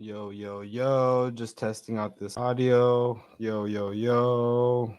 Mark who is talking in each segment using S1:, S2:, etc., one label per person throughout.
S1: Yo, yo, yo, just testing out this audio. Yo, yo, yo.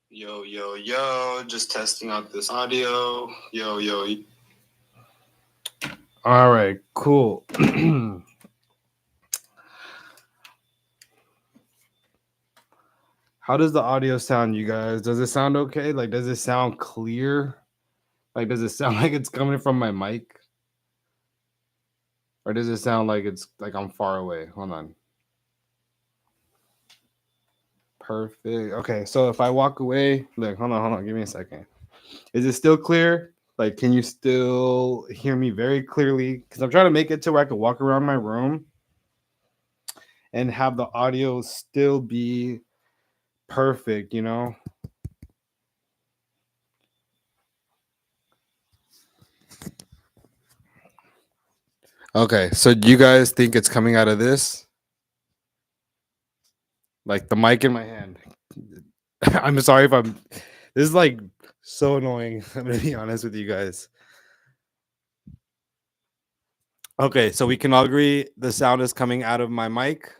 S1: Yo, yo, yo, just testing out this audio. Yo, yo. All right, cool. How does the audio sound, you guys? Does it sound okay? Like, does it sound clear? Like, does it sound like it's coming from my mic? Or does it sound like it's like I'm far away? Hold on. Perfect. Okay, so if I walk away, look, hold on, give me a second. Is it still clear? Like, can you still hear me very clearly? Because I'm trying to make it to where I can walk around my room and have the audio still be perfect, you know? Okay, so do you guys think it's coming out of this? Like the mic in my hand. I'm sorry if I'm. This is like so annoying. I'm gonna be honest with you guys. Okay, so we can all agree the sound is coming out of my mic.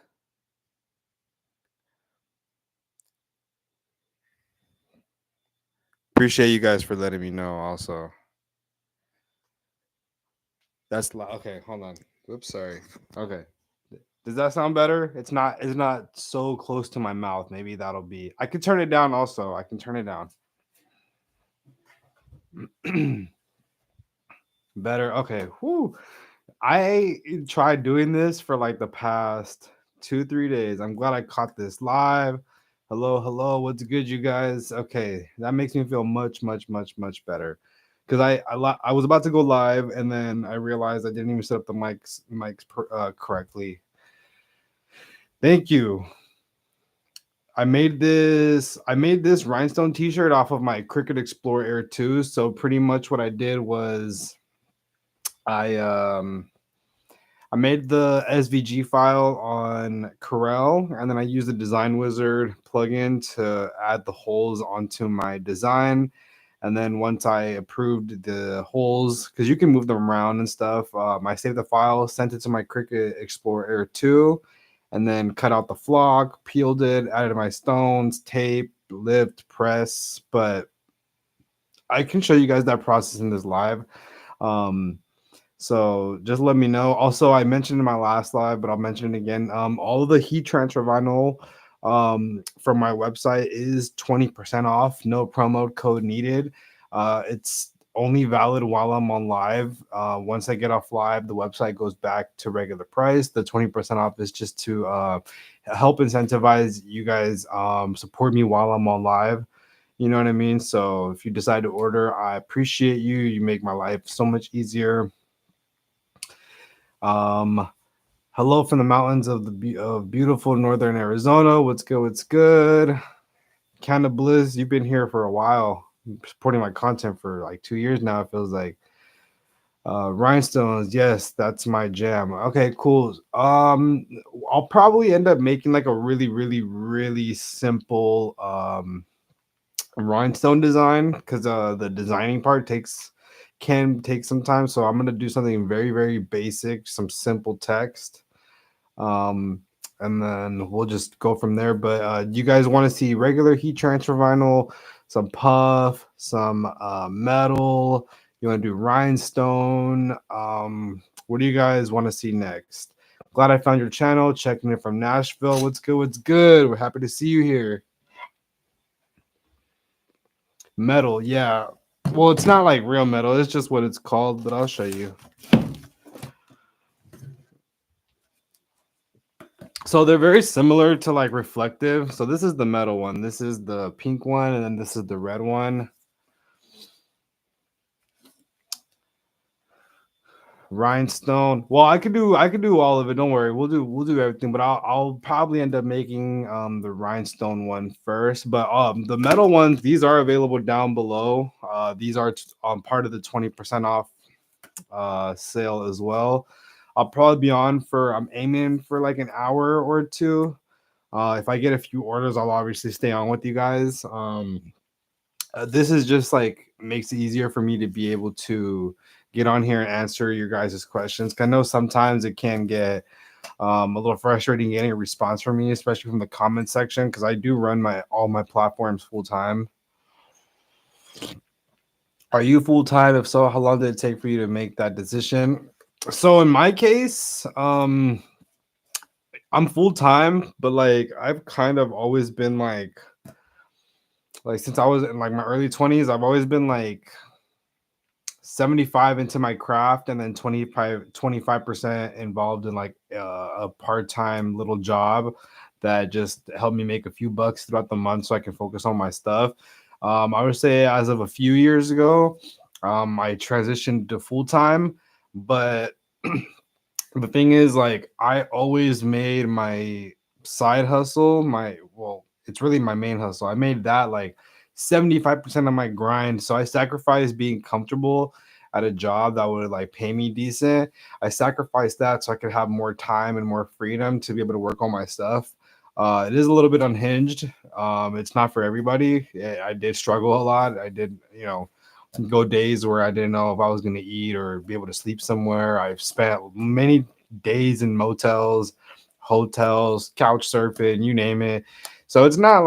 S1: Appreciate you guys for letting me know also. That's loud. Okay, hold on. Oops, sorry. Okay. Does that sound better? It's not so close to my mouth. Maybe that'll be. I can turn it down also. I can turn it down. Better. Okay. Whoo. I tried doing this for like the past 2-3 days. I'm glad I caught this live. Hello, hello. What's good, you guys? Okay, that makes me feel much, much, much, much better. Because I was about to go live and then I realized I didn't even set up the mics correctly. Thank you. I made this rhinestone t-shirt off of my Cricut Explorer Air 2. So pretty much what I did was I I made the SVG file on Corel, and then I used the Design Wizard plugin to add the holes onto my design. And then once I approved the holes, because you can move them around and stuff, I saved the file, sent it to my Cricut Explorer Air 2, and then cut out the flock, peeled it, added my stones, tape, lift, press. But I can show you guys that process in this live. Um, so just let me know. Also, I mentioned in my last live, but I'll mention it again. All of the heat transfer vinyl from my website is 20% off. No promo code needed. It's only valid while I'm on live. Once I get off live, the website goes back to regular price. The 20% off is just to help incentivize you guys support me while I'm on live. You know what I mean? So if you decide to order, I appreciate you. You make my life so much easier. Um, Hello from the mountains of of beautiful northern Arizona. What's good? What's good? Kind of Bliss, you've been here for a while, supporting my content for like 2 years now. It feels like. Rhinestones, yes, that's my jam. Okay, cool. I'll probably end up making like a really, really, really simple rhinestone design because the designing part can take some time. So I'm gonna do something very, very basic, some simple text, um, and then we'll just go from there. But you guys want to see regular heat transfer vinyl, some puff, some metal? You want to do rhinestone? What do you guys want to see next? Glad I found your channel. Checking in from Nashville. What's good? What's good? We're happy to see you here. Metal, yeah. Well, it's not like real metal. It's just what it's called, but I'll show you. So they're very similar to like reflective. So this is the metal one. This is the pink one, and then this is the red one. Rhinestone. Well, I could do all of it. Don't worry. We'll do everything, but I'll probably end up making the rhinestone one first. But the metal ones, these are available down below. These are part of the 20% off sale as well. I'll probably be on for I'm aiming for like an hour or two. If I get a few orders, I'll obviously stay on with you guys. This is just like makes it easier for me to be able to get on here and answer your guys' questions. 'Cause I know sometimes it can get a little frustrating getting a response from me, especially from the comment section, because I do run my all my platforms full time. Are you full time? If so, how long did it take for you to make that decision? So in my case, I'm full time, but like I've kind of always been like since I was in like my early 20s, I've always been like 75 into my craft and then 25% involved in like a part-time little job that just helped me make a few bucks throughout the month so I can focus on my stuff. I would say as of a few years ago, I transitioned to full-time, but the thing is, like, I always made my side hustle it's really my main hustle. I made that like 75% of my grind. So I sacrificed being comfortable at a job that would like pay me decent. I sacrificed that so I could have more time and more freedom to be able to work on my stuff. It is a little bit unhinged. It's not for everybody. I did struggle a lot. I did, go days where I didn't know if I was going to eat or be able to sleep somewhere. I've spent many days in motels, hotels, couch surfing, you name it. So it's not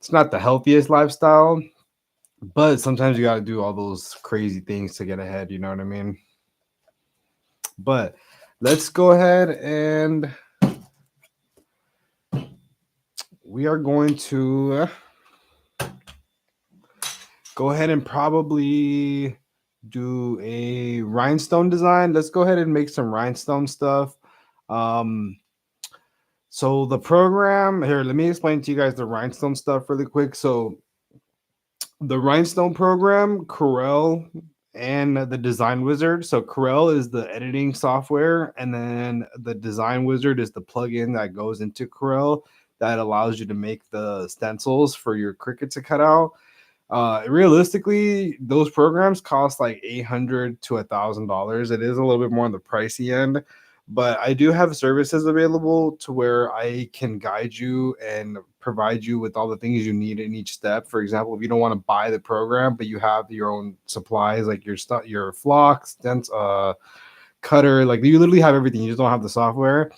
S1: the healthiest lifestyle, but sometimes you got to do all those crazy things to get ahead, you know what I mean? But let's go ahead and we are going to go ahead and probably do a rhinestone design. Let's go ahead and make some rhinestone stuff. Um, so the program here, let me explain to you guys the rhinestone stuff really quick. So the rhinestone program, Corel, and the design wizard. So Corel is the editing software, and then the design wizard is the plugin that goes into Corel that allows you to make the stencils for your Cricut to cut out. Realistically, those programs cost like $800 to $1,000. It is a little bit more on the pricey end, but I do have services available to where I can guide you and provide you with all the things you need in each step. For example, if you don't want to buy the program, but you have your own supplies like your stuff, your flocks, cutter, like you literally have everything. You just don't have the software.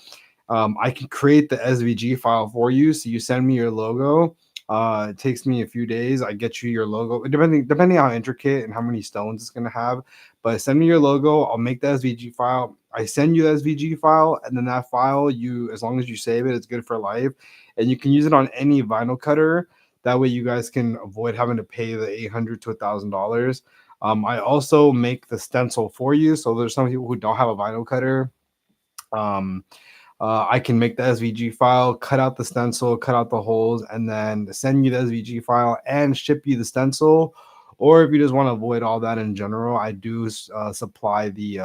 S1: I can create the SVG file for you. So you send me your logo. It takes me a few days. I get you your logo, depending on how intricate and how many stones it's gonna have. But send me your logo. I'll make the SVG file. I send you the SVG file, and then that file, as long as you save it, it's good for life, and you can use it on any vinyl cutter. That way, you guys can avoid having to pay the $800 to $1,000. I also make the stencil for you. So there's some people who don't have a vinyl cutter. Um, I can make the SVG file, cut out the stencil, cut out the holes, and then send you the SVG file and ship you the stencil. Or if you just want to avoid all that in general, I do supply the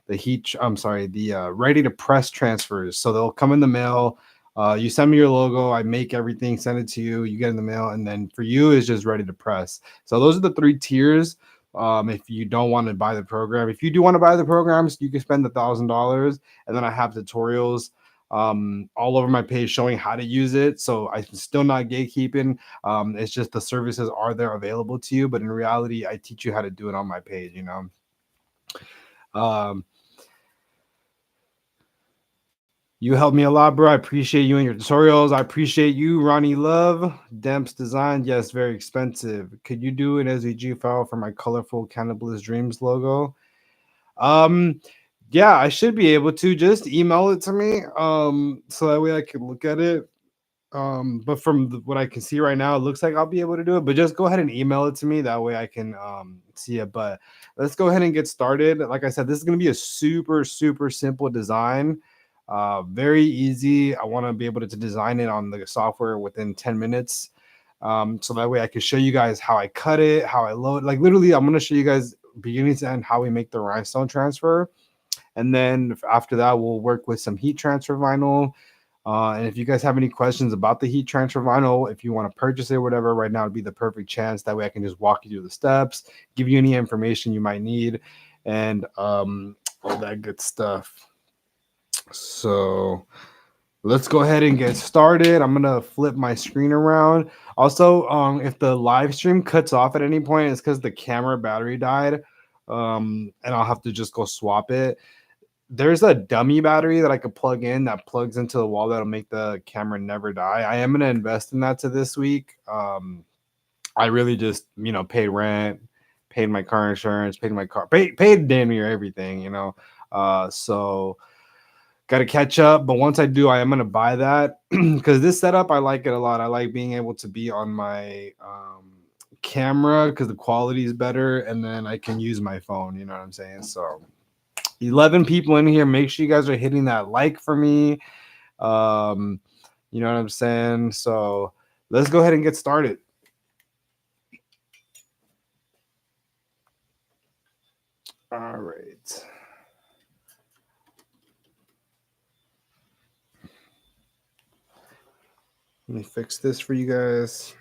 S1: ready to press transfers. So they'll come in the mail. You send me your logo, I make everything, send it to you, you get in the mail, and then for you it's just ready to press. So those are the three tiers. If you don't want to buy the program, if you do want to buy the programs, you can spend $1,000, and then I have tutorials all over my page showing how to use it. So I'm still not gatekeeping. It's just the services are there available to you, but in reality, I teach you how to do it on my page. Um, You helped me a lot, bro. I appreciate you and your tutorials. I appreciate you, Ronnie Love. Demps Design. Yes, very expensive. Could you do an SVG file for my colorful Cannibalist Dreams logo? Um, yeah, I should be able to. Just email it to me. So that way I can look at it. But from what I can see right now, it looks like I'll be able to do it. But just go ahead and email it to me. That way I can see it. But let's go ahead and get started. Like I said, this is gonna be a super, super simple design. Very easy. I want to be able to design it on the software within 10 minutes. So that way I can show you guys how I cut it, how I load. Like literally, I'm going to show you guys beginning to end how we make the rhinestone transfer. And then after that, we'll work with some heat transfer vinyl. And if you guys have any questions about the heat transfer vinyl, if you want to purchase it or whatever, right now would be the perfect chance. That way I can just walk you through the steps, give you any information you might need, and all that good stuff. So let's go ahead and get started. I'm gonna flip my screen around. Also, if the live stream cuts off at any point, it's because the camera battery died. And I'll have to just go swap it. There's a dummy battery that I could plug in that plugs into the wall that'll make the camera never die. I am gonna invest in that to this week. I really just, paid rent, paid my car insurance, paid damn near everything, so got to catch up. But once I do, I am going to buy that because this setup, I like it a lot. I like being able to be on my camera because the quality is better, and then I can use my phone. You know what I'm saying? So 11 people in here. Make sure you guys are hitting that like for me. You know what I'm saying? So let's go ahead and get started. All right. Let me fix this for you guys.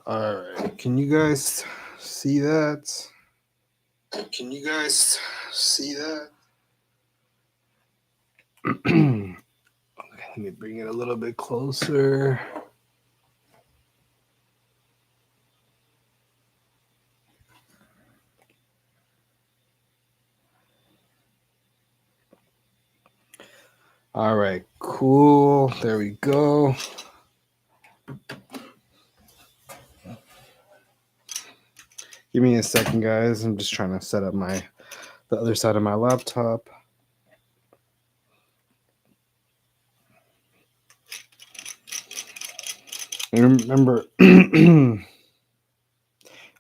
S1: All right. Can you guys see that? Can you guys see that? Okay, let me bring it a little bit closer. All right, cool. There we go. Give me a second, guys. I'm just trying to set up the other side of my laptop. And remember,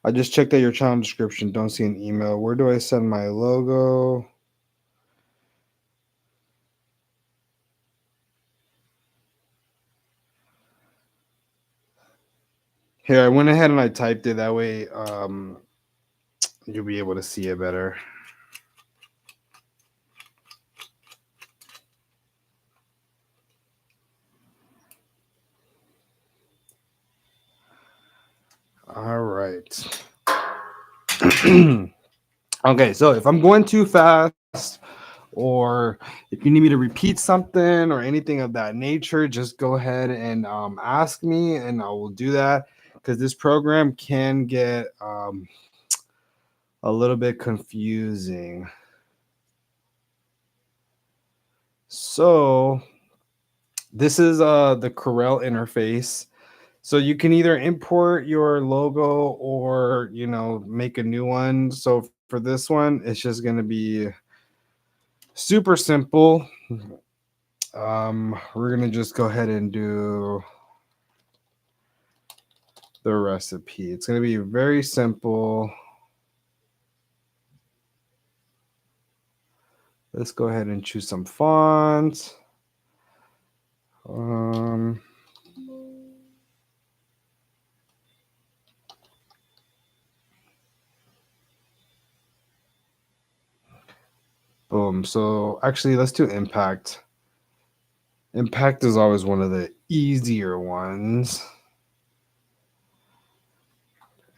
S1: I just checked out your channel description. Don't see an email. Where do I send my logo? Here, I went ahead and I typed it. That way, you'll be able to see it better. All right. Okay, so if I'm going too fast, or if you need me to repeat something or anything of that nature, just go ahead and ask me, and I will do that, because this program can get a little bit confusing. So this is the Corel interface. So you can either import your logo or, make a new one. So for this one, it's just going to be super simple. We're going to just go ahead and do the recipe. It's going to be very simple. Let's go ahead and choose some fonts. Boom. So actually, let's do impact. Impact is always one of the easier ones.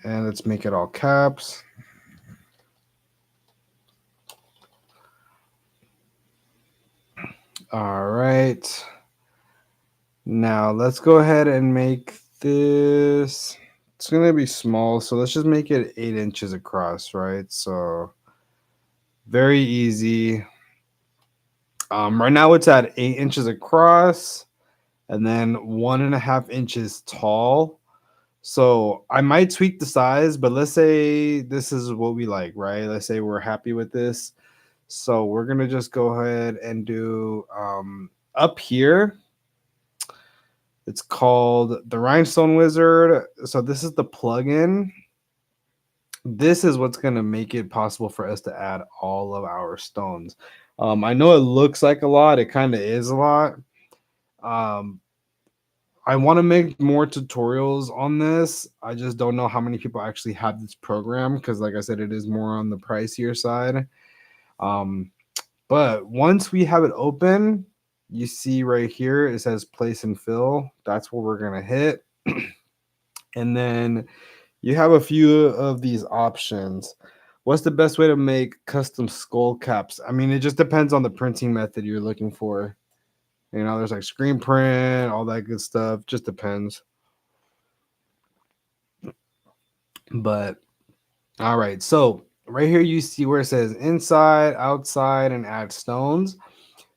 S1: And let's make it all caps. All right. Now let's go ahead and make this. It's going to be small, so let's just make it 8 inches across, right? So very easy. Right now it's at 8 inches across and then 1.5 inches tall. So I might tweak the size, but let's say this is what we like, right? Let's say we're happy with this. So we're going to just go ahead and do up here. It's called the Rhinestone Wizard. So this is the plugin. This is what's going to make it possible for us to add all of our stones. I know it looks like a lot. It kind of is a lot. I want to make more tutorials on this. I just don't know how many people actually have this program because, like I said, it is more on the pricier side. But once we have it open, you see right here, it says place and fill. That's what we're going to hit. And then you have a few of these options. What's the best way to make custom skull caps? I mean, it just depends on the printing method you're looking for. You know, there's like screen print, all that good stuff. Just depends. But all right, so right here you see where it says inside, outside, and add stones.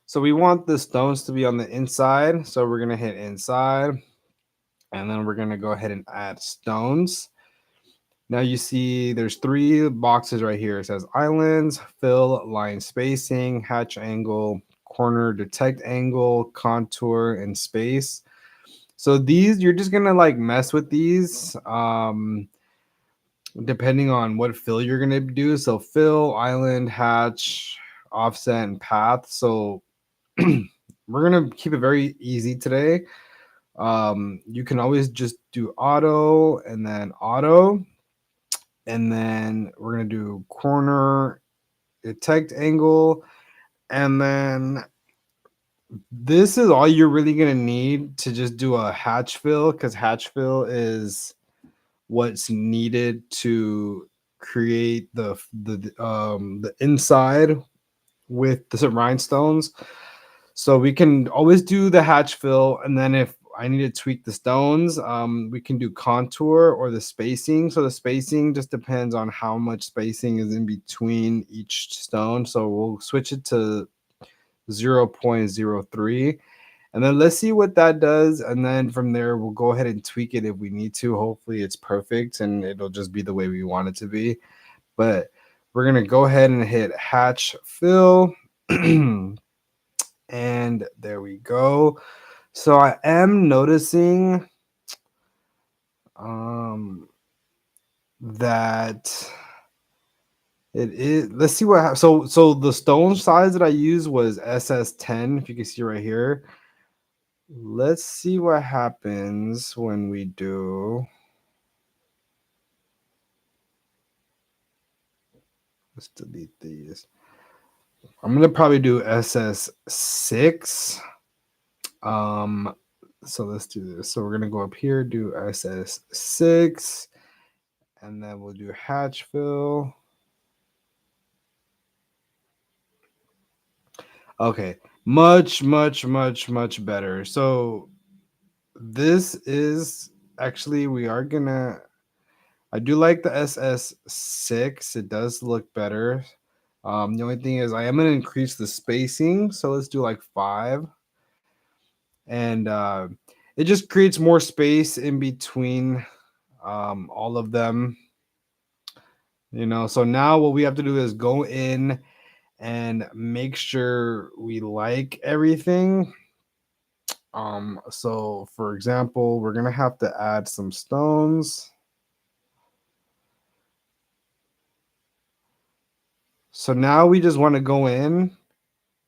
S1: So we want the stones to be on the inside. So we're gonna hit inside, and then we're gonna go ahead and add stones. Now you see there's 3 boxes right here. It says islands, fill, line spacing, hatch angle, corner, detect angle, contour, and space. So these, you're just gonna like mess with these depending on what fill you're gonna do. So fill, island, hatch, offset, and path. So we're gonna keep it very easy today. You can always just do auto and then auto. And then we're going to do corner, detect angle. And then this is all you're really going to need to just do a hatch fill, because hatch fill is what's needed to create the inside with the rhinestones. So we can always do the hatch fill, and then if I need to tweak the stones, we can do contour or the spacing. So the spacing just depends on how much spacing is in between each stone. So we'll switch it to 0.03, and then let's see what that does. And then from there, we'll go ahead and tweak it if we need to. Hopefully it's perfect and it'll just be the way we want it to be. But we're going to go ahead and hit hatch fill. And there we go. So I am noticing that it is. Let's see what. So the stone size that I used was SS10. If you can see right here. Let's see what happens when we do. Let's delete these. I'm gonna probably do SS6. So let's do this. So we're gonna go up here, do SS6, and then we'll do hatch fill. Okay, much better. So this is actually, I do like the SS6. It does look better. The only thing is I am gonna increase the spacing. So let's do like 5. And it just creates more space in between all of them. You know, so now what we have to do is go in and make sure we like everything. So for example, we're gonna have to add some stones. So now we just want to go in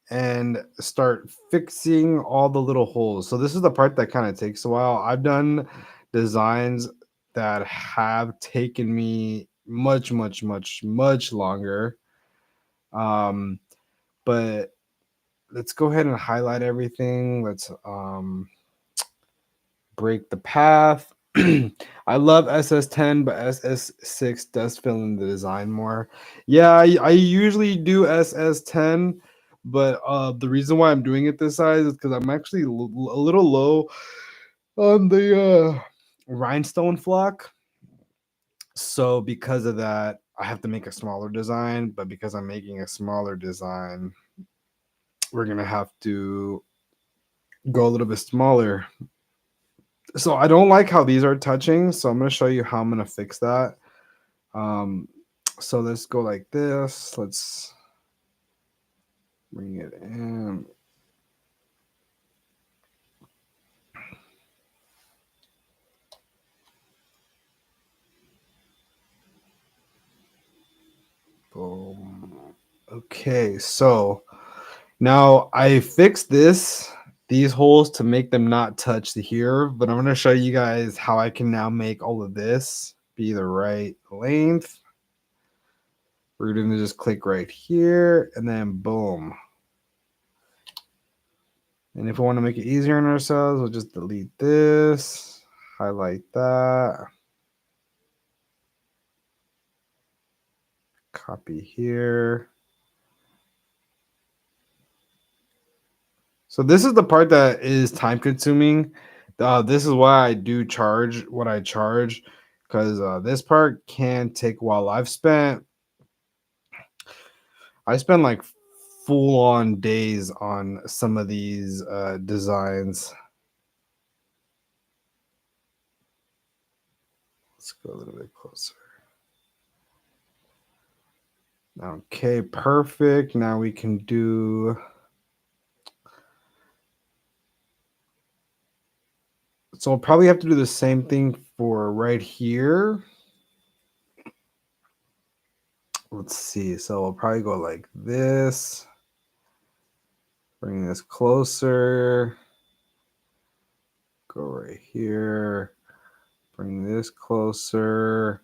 S1: and start fixing all the little holes. So this is the part that kind of takes a while. I've done designs that have taken me much longer. But let's go ahead and highlight everything. Let's break the path. I love SS10, but SS6 does fill in the design more. Yeah, I usually do SS10, but the reason why I'm doing it this size is because I'm actually a little low on the rhinestone flock. So because of that, I have to make a smaller design. But because I'm making a smaller design, we're gonna have to go a little bit smaller. So I don't like how these are touching, so I'm going to show you how I'm going to fix that. So let's go like this. Let's bring it in. Okay, so now I fixed these holes to make them not touch the here, but I'm gonna show you guys how I can now make all of this be the right length. We're gonna just click right here and then boom. And if we want to make it easier on ourselves, we'll just delete this, highlight that, copy here. So this is the part that is time consuming. This is why I do charge what I charge, because this part can take a while. I spent like full on days on some of these designs. Let's go a little bit closer. Okay, perfect. Now we can do. So I'll probably have to do the same thing for right here. Let's see. So we'll probably go like this. Bring this closer. Go right here. Bring this closer.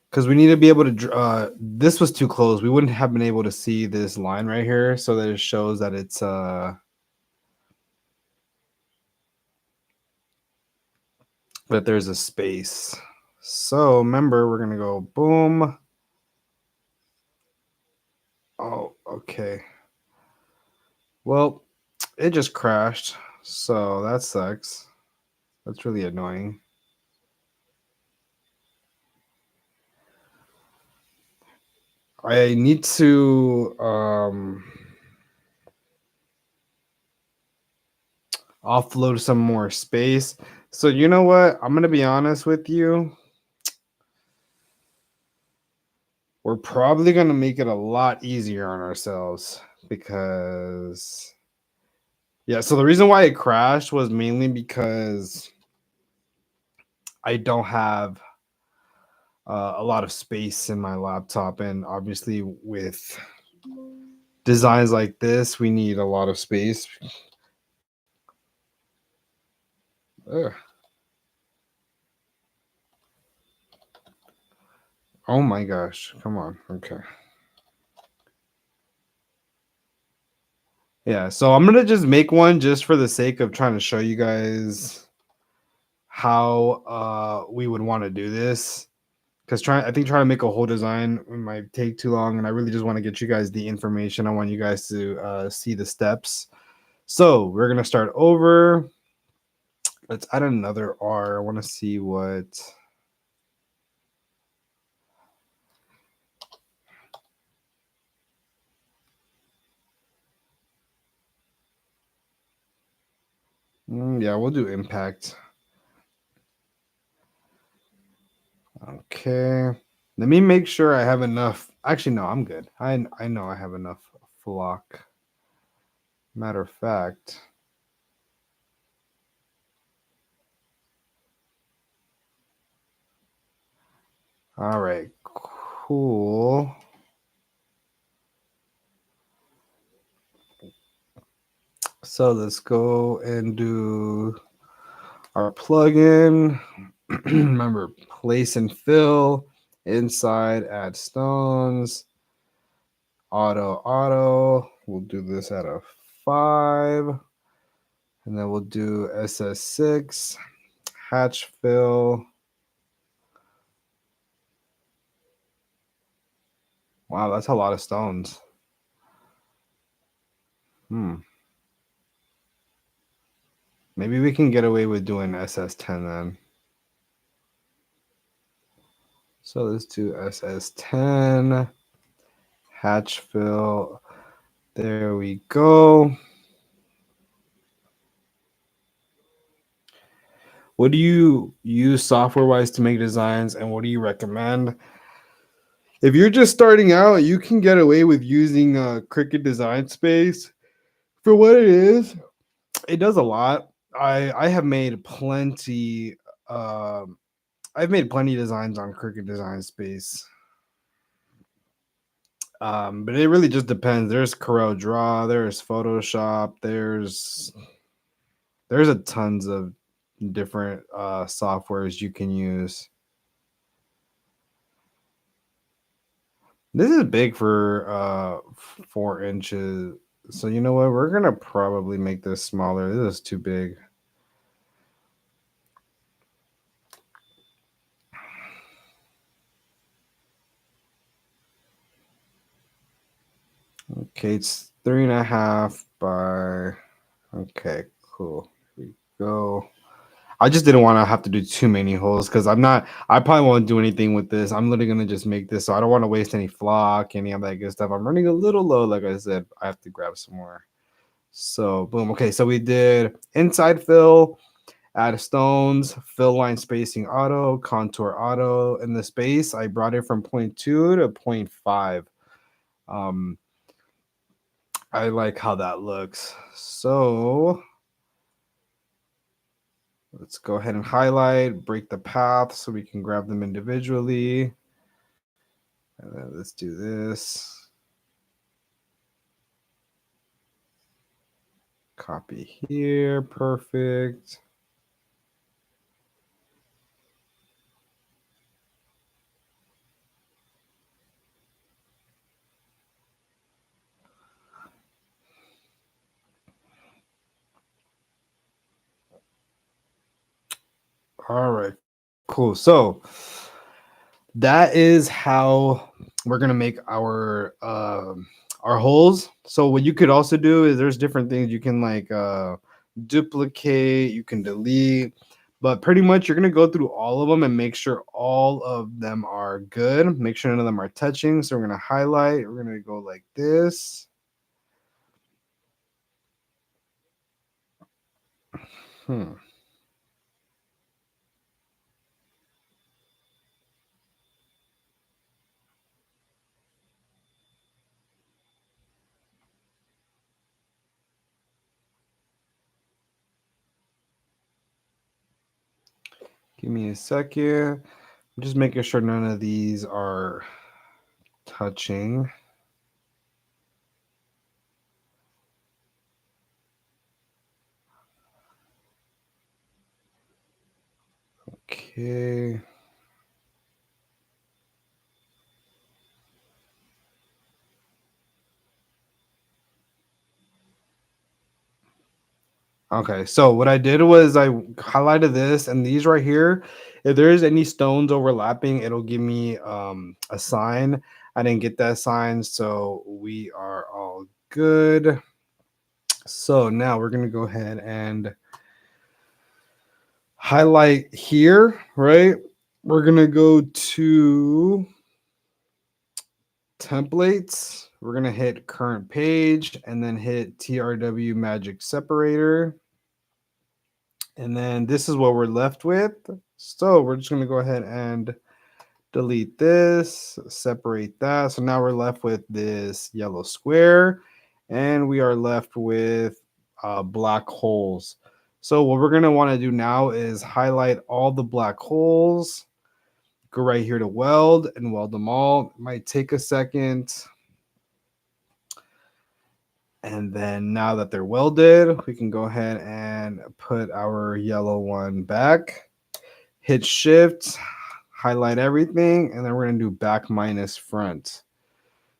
S1: Because we need to be able to. This was too close. We wouldn't have been able to see this line right here, so that it shows that it's that there's a space. So remember, we're gonna go boom. Oh, okay. Well, it just crashed, so that sucks. That's really annoying. I need to offload some more space. So you know what? I'm gonna be honest with you. We're probably gonna make it a lot easier on ourselves because yeah, so the reason why it crashed was mainly because I don't have a lot of space in my laptop, and obviously with designs like this, we need a lot of space. Ugh. Oh my gosh, come on. Okay. Yeah, so I'm gonna just make one just for the sake of trying to show you guys how we would want to do this. Because I think trying to make a whole design might take too long, and I really just want to get you guys the information. I want you guys to see the steps. So we're gonna start over. Let's add another R. I want to see what. Yeah, we'll do impact. Okay. Let me make sure I have enough. Actually, no, I'm good. I know I have enough flock. Matter of fact. All right, cool. So let's go and do our plugin. Remember, place and fill. Inside, add stones. Auto. We'll do this at a 5. And then we'll do SS6. Hatch fill. Wow, that's a lot of stones. Maybe we can get away with doing SS10 then. So let's do SS10. Hatch fill. There we go. What do you use software-wise to make designs, and what do you recommend? If you're just starting out, you can get away with using Cricut Design Space. For what it is, it does a lot. I have made plenty. I've made plenty of designs on Cricut Design Space. But it really just depends. There's Corel Draw, there's Photoshop, there's a tons of different softwares you can use. This is big for 4 inches. So you know what? We're gonna probably make this smaller. This is too big. Okay, it's 3.5 by. Okay, cool. Here we go. I just didn't want to have to do too many holes because I probably won't do anything with this. I'm literally gonna just make this, so I don't want to waste any flock, any of that good stuff. I'm running a little low, like I said. I have to grab some more. So boom. Okay, so we did inside fill, add stones, fill line spacing auto, contour auto. In the space, I brought it from 0.2 to 0.5. Um, I like how that looks. So let's go ahead and highlight, break the path so we can grab them individually. And then let's do this. Copy here, perfect. All right, cool. So that is how we're gonna make our holes. So what you could also do is there's different things you can like duplicate, you can delete, but pretty much you're gonna go through all of them and make sure all of them are good. Make sure none of them are touching. So we're gonna highlight. We're gonna go like this. Hmm. Give me a second. I'm just making sure none of these are touching. Okay. Okay, so what I did was I highlighted this and these right here. If there is any stones overlapping, it'll give me a sign. I didn't get that sign, so we are all good. So now we're gonna go ahead and highlight here, right? We're gonna go to templates. We're gonna hit current page and then hit TRW magic separator. And then this is what we're left with. So we're just going to go ahead and delete this, separate that. So now we're left with this yellow square and we are left with black holes. So what we're going to want to do now is highlight all the black holes, go right here to weld and weld them all. It might take a second. And then now that they're welded, we can go ahead and put our yellow one back. Hit shift, highlight everything, and then we're going to do back minus front.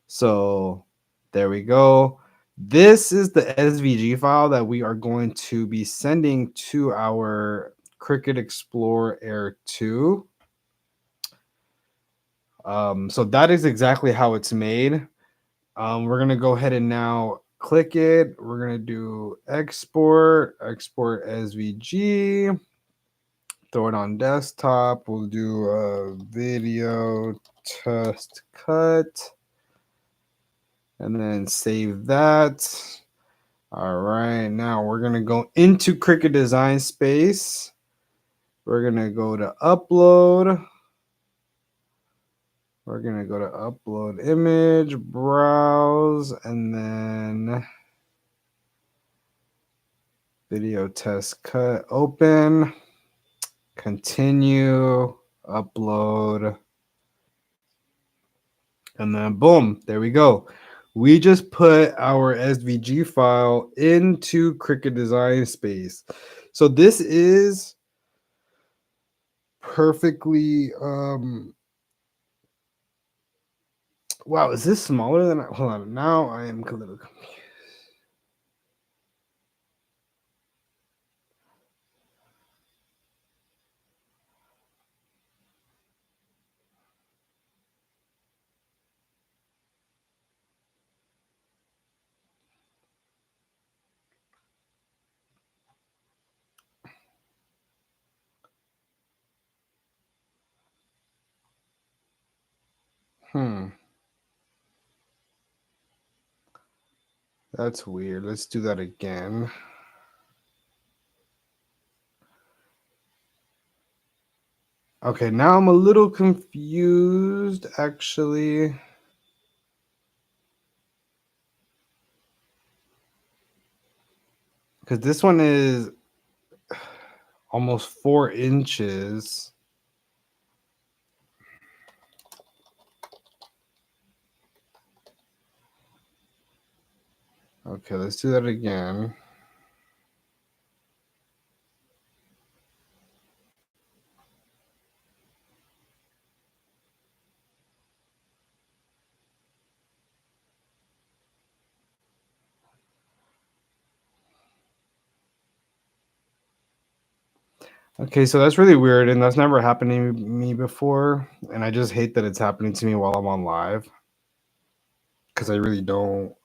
S1: So there we go. This is the SVG file that we are going to be sending to our Cricut Explore Air 2. So that is exactly how it's made. We're going to go ahead and now click it. We're going to do export SVG. Throw it on desktop. We'll do a video test cut and then save that. All right, now we're gonna go into Cricut Design Space. We're gonna go to upload. We're gonna go to upload image, browse, and then video test cut, open, continue, upload. And then boom, there we go. We just put our SVG file into Cricut Design Space. So this is perfectly wow, is this smaller than hold on. Now I am a little confused. That's weird. Let's do that again. Okay, now I'm a little confused actually. Because this one is almost 4 inches. Okay, let's do that again. Okay, so that's really weird, and that's never happened to me before, and I just hate that it's happening to me while I'm on live because I really don't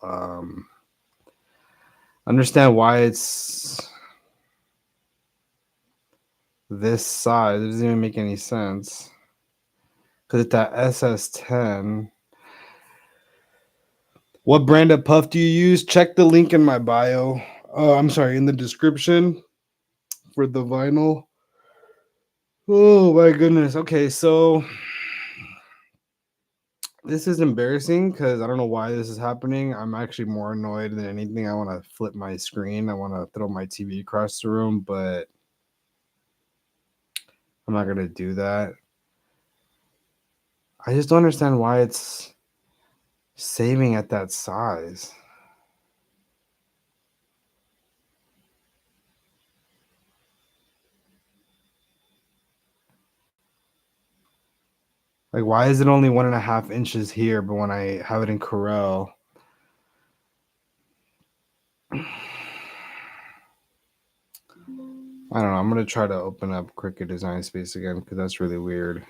S1: understand why it's this size. It doesn't even make any sense because it's that SS10. What brand of puff do you use? Check the link in my bio. I'm sorry, in the description for the vinyl. Oh my goodness. Okay, so this is embarrassing because I don't know why this is happening. I'm actually more annoyed than anything. I want to flip my screen. I want to throw my TV across the room, but I'm not gonna do that. I just don't understand why it's saving at that size. Like, why is it only 1.5 inches here, but when I have it in Corel, I don't know. I'm gonna try to open up Cricut Design Space again because that's really weird.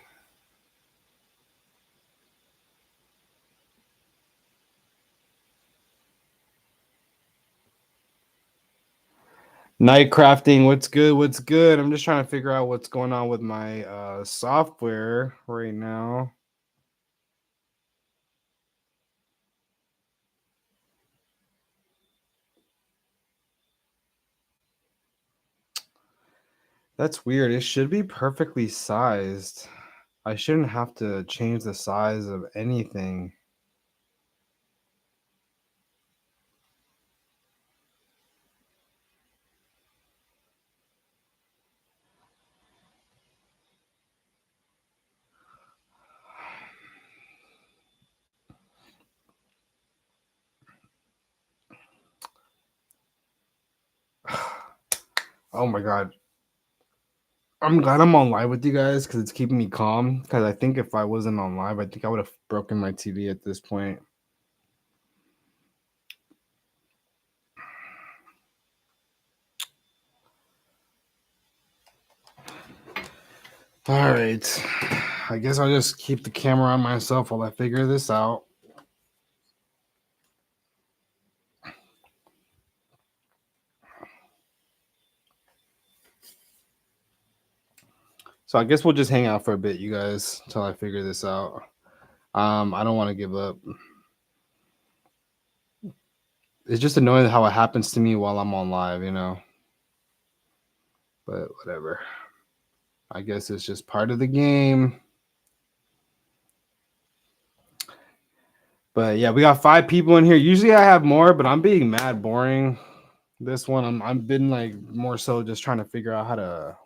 S1: Night crafting, what's good? What's good? I'm just trying to figure out what's going on with my software right now. That's weird. It should be perfectly sized. I shouldn't have to change the size of anything. Oh my god. I'm glad I'm on live with you guys because it's keeping me calm. Because I think if I wasn't on live, I think I would have broken my TV at this point. All right. I guess I'll just keep the camera on myself while I figure this out. So I guess we'll just hang out for a bit, you guys, until I figure this out. I don't want to give up. It's just annoying how it happens to me while I'm on live, you know. But whatever. I guess it's just part of the game. But yeah, we got 5 people in here. Usually I have more, but I'm being mad boring. This one, I've been like more so just trying to figure out how to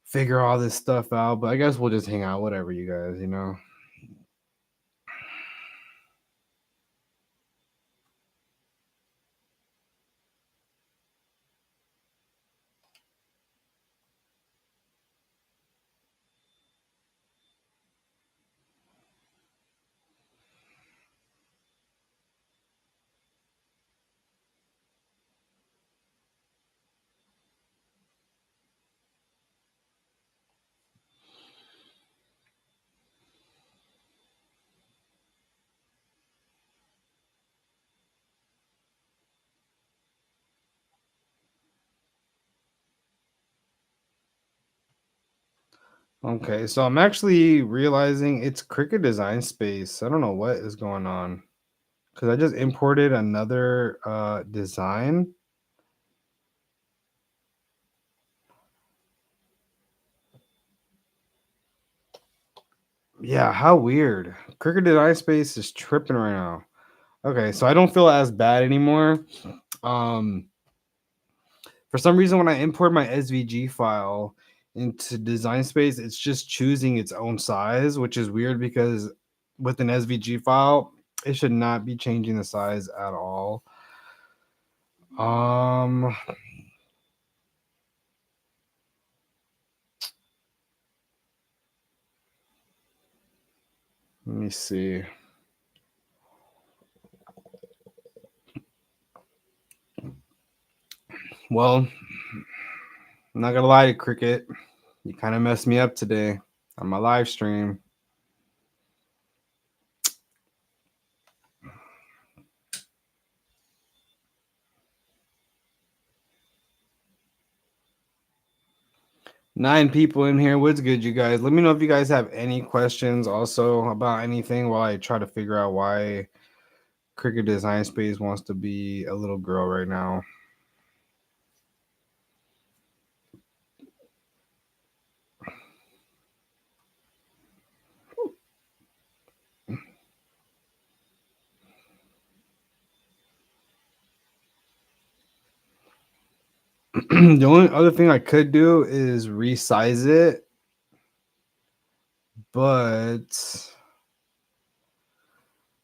S1: figure all this stuff out. But I guess we'll just hang out, whatever, you guys, you know. Okay, so I'm actually realizing it's Cricut Design Space. I don't know what is going on because I just imported another design. Yeah, how weird. Cricut Design Space is tripping right now. Okay, so I don't feel as bad anymore. Um, for some reason, when I import my SVG file into Design Space, it's just choosing its own size, which is weird because with an SVG file, it should not be changing the size at all. Um, Let me see. Well, I'm not gonna lie to Cricket. You kind of messed me up today on my live stream. 9 people in here. What's good, you guys? Let me know if you guys have any questions also about anything while I try to figure out why Cricket Design Space wants to be a little girl right now. The only other thing I could do is resize it, but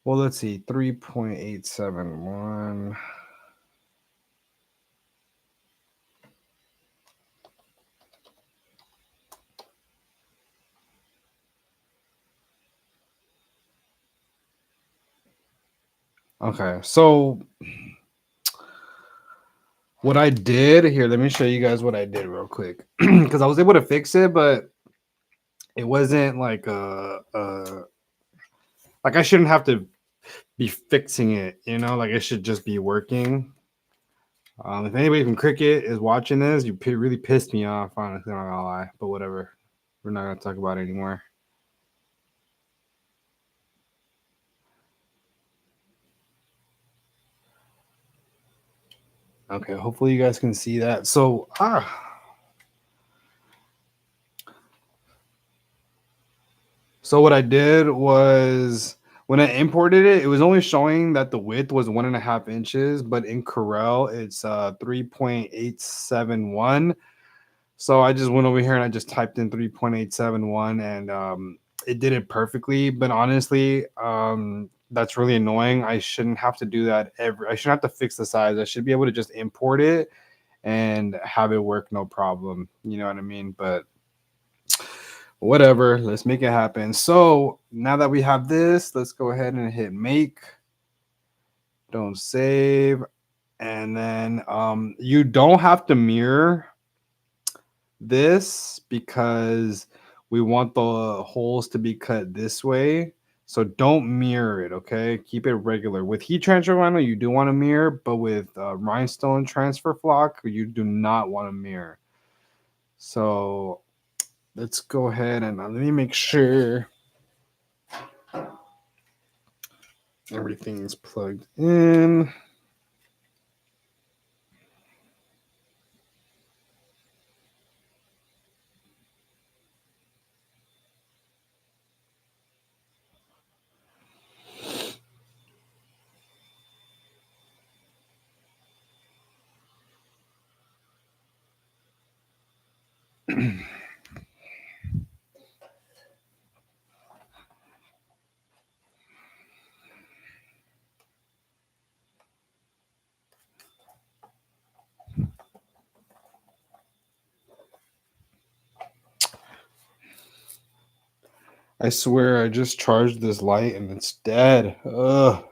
S1: well, let's see, 3.871. Okay, so what I did here, let me show you guys what I did real quick because I was able to fix it, but it wasn't like I shouldn't have to be fixing it, like it should just be working. If anybody from Cricket is watching this, you really pissed me off, honestly, I'm not gonna lie, but whatever. We're not gonna talk about it anymore. Okay, hopefully you guys can see that. So what I did was when I imported it, it was only showing that the width was 1.5 inches, but in Corel it's 3.871. So I just went over here and I just typed in 3.871 and it did it perfectly. But honestly, that's really annoying. I shouldn't have to do that I shouldn't have to fix the size. I should be able to just import it and have it work no problem. You know what I mean? But whatever, let's make it happen. So now that we have this, let's go ahead and hit make. Don't save. And then you don't have to mirror this because we want the holes to be cut this way. So don't mirror it, okay? Keep it regular. With heat transfer vinyl, you do want to mirror, but with rhinestone transfer flock, you do not want to mirror. So let's go ahead and let me make sure everything's plugged in. I swear I just charged this light and it's dead. Ugh.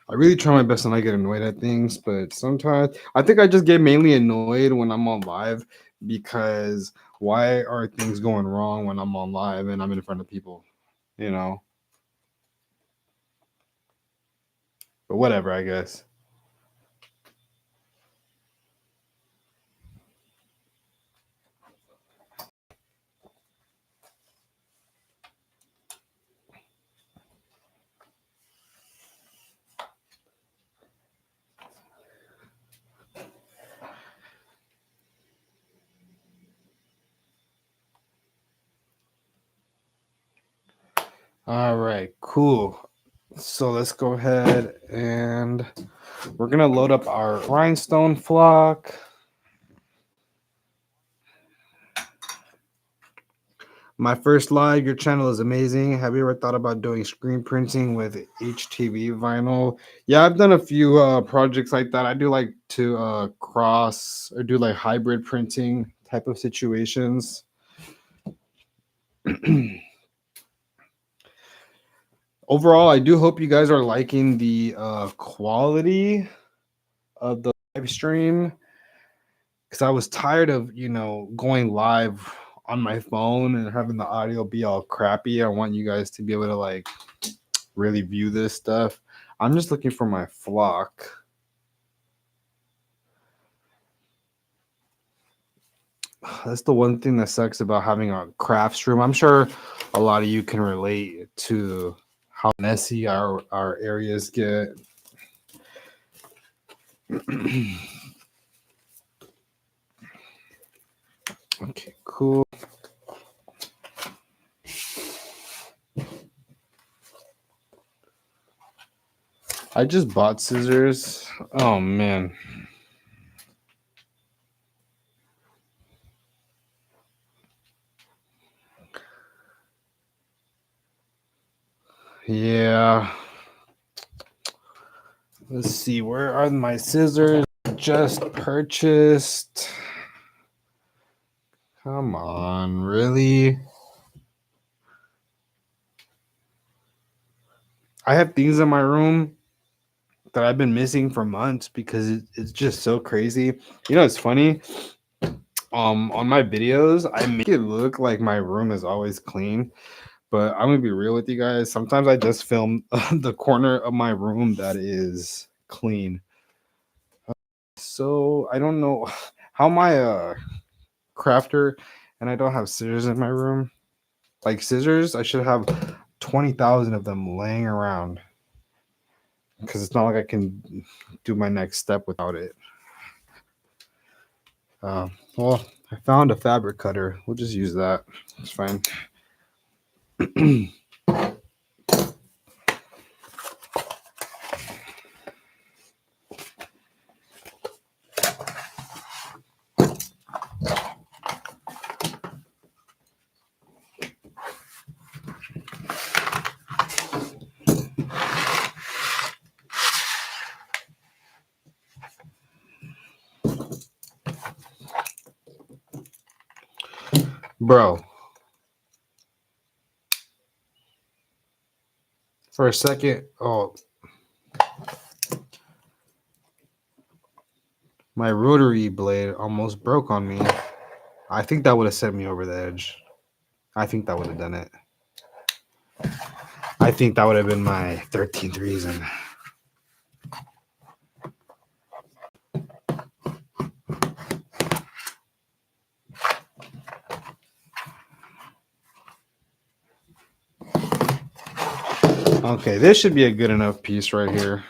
S1: I really try my best to not get annoyed at things, but sometimes I think I just get mainly annoyed when I'm on live because why are things going wrong when I'm on live and I'm in front of people, you know? But whatever, I guess. All right, cool. So let's go ahead and we're gonna load up our rhinestone flock. My first live, your channel is amazing. Have you ever thought about doing screen printing with HTV vinyl? Yeah, I've done a few projects like that. I do like to cross or do like hybrid printing type of situations. Overall, I do hope you guys are liking the quality of the live stream because I was tired of going live on my phone and having the audio be all crappy. I want you guys to be able to like really view this stuff. I'm just looking for my flock. That's the one thing that sucks about having a crafts room. I'm sure a lot of you can relate to how messy our areas get. Okay, cool. I just bought scissors. Oh man. Yeah. Let's see. Where are my scissors? Just purchased. Come on, really? I have things in my room that I've been missing for months because it's just so crazy. You know, it's funny. On my videos, I make it look like my room is always clean, but I'm gonna be real with you guys. Sometimes I just film the corner of my room that is clean. So I don't know how my crafter and I don't have scissors in my room. Like scissors, I should have 20,000 of them laying around because it's not like I can do my next step without it. Well, I found a fabric cutter. We'll just use that. It's fine. Bro, for a second, my rotary blade almost broke on me. I think that would have sent me over the edge. I think that would have done it. I think that would have been my 13th reason. Okay, this should be a good enough piece right here.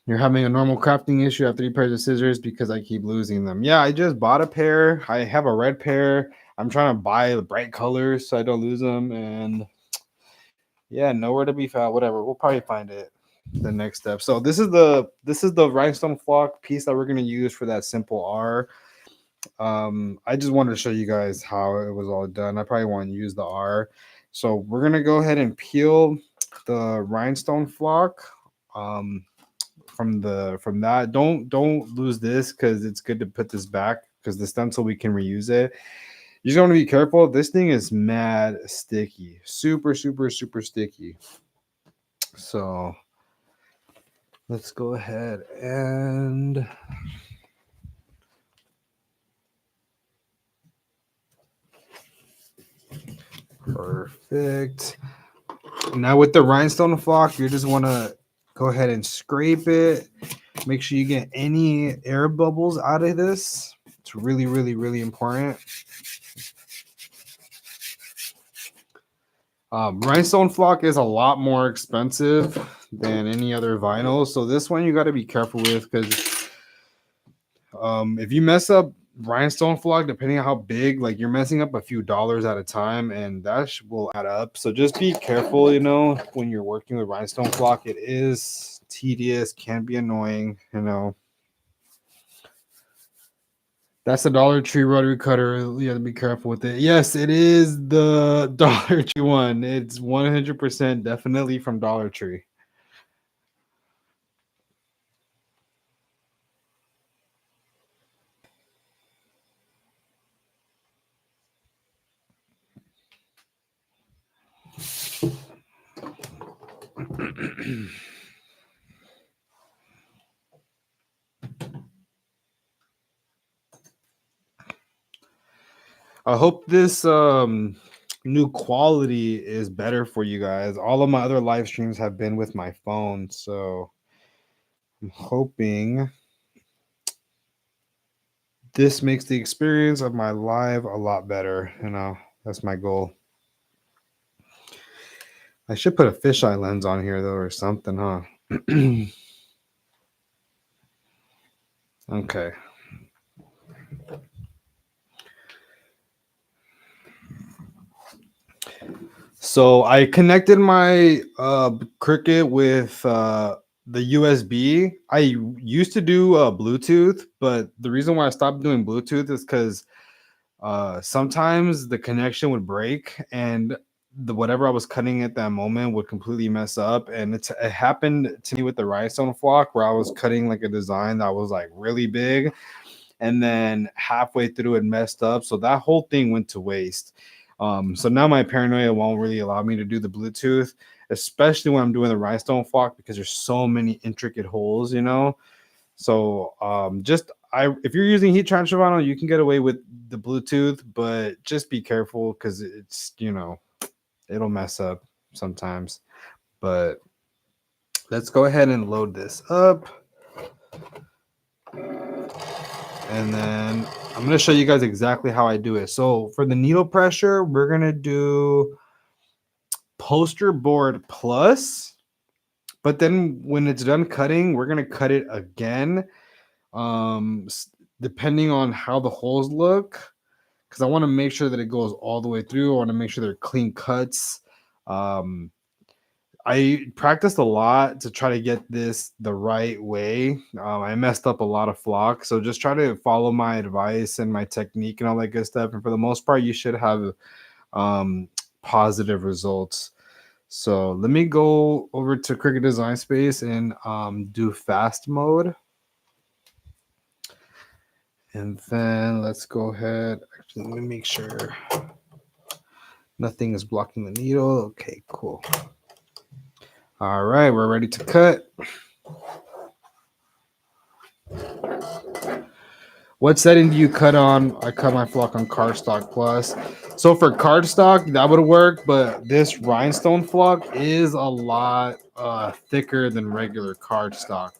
S1: You're having a normal crafting issue. I have 3 pairs of scissors because I keep losing them. Yeah, I just bought a pair. I have a red pair. I'm trying to buy the bright colors so I don't lose them. And yeah, nowhere to be found. Whatever. We'll probably find it the next step. So this is the rhinestone flock piece that we're gonna use for that simple R. I just wanted to show you guys how it was all done. I probably want to use the R. So we're gonna go ahead and peel the rhinestone flock. From that, don't lose this because it's good to put this back because the stencil we can reuse it. You just want to be careful. This thing is mad sticky, super sticky. So let's go ahead and perfect. Now with the rhinestone flock, you just want to go ahead and scrape it. Make sure you get any air bubbles out of this. It's really important. Rhinestone flock is a lot more expensive than any other vinyl, so this one you got to be careful with because if you mess up rhinestone flock, depending on how big, like you're messing up a few dollars at a time, and that will add up. So just be careful, you know, when you're working with rhinestone flock. It is tedious, can be annoying, you know. That's the Dollar Tree rotary cutter. You have to be careful with it. Yes, it is the Dollar Tree one. It's 100% definitely from Dollar Tree. I hope this new quality is better for you guys. All of my other live streams have been with my phone, so I'm hoping this makes the experience of my live a lot better. You know, that's my goal. I should put a fisheye lens on here though, or something, huh? Okay. So I connected my Cricut with the USB. I used to do Bluetooth, but the reason why I stopped doing Bluetooth is because sometimes the connection would break and the whatever I was cutting at that moment would completely mess up. And it happened to me with the rhinestone flock where I was cutting like a design that was like really big, and then halfway through it messed up. So that whole thing went to waste. So now my paranoia won't really allow me to do the Bluetooth, especially when I'm doing the rhinestone flock because there's so many intricate holes, you know. So if you're using heat transfer vinyl, you can get away with the Bluetooth, but just be careful because it's, you know, it'll mess up sometimes. But let's go ahead and load this up. And then I'm going to show you guys exactly how I do it. So for the needle pressure, we're going to do poster board plus, but then when it's done cutting, we're going to cut it again. Depending on how the holes look, because I want to make sure that it goes all the way through. I want to make sure they're clean cuts. I practiced a lot to try to get this the right way. I messed up a lot of flock, so just try to follow my advice and my technique and all that good stuff. And for the most part, you should have positive results. So let me go over to Cricut Design Space and do fast mode. And then let's go ahead. Actually, let me make sure nothing is blocking the needle. Okay, cool. All right, we're ready to cut. What setting do you cut on? I cut my flock on cardstock plus. So for cardstock, that would work, but this rhinestone flock is a lot thicker than regular cardstock.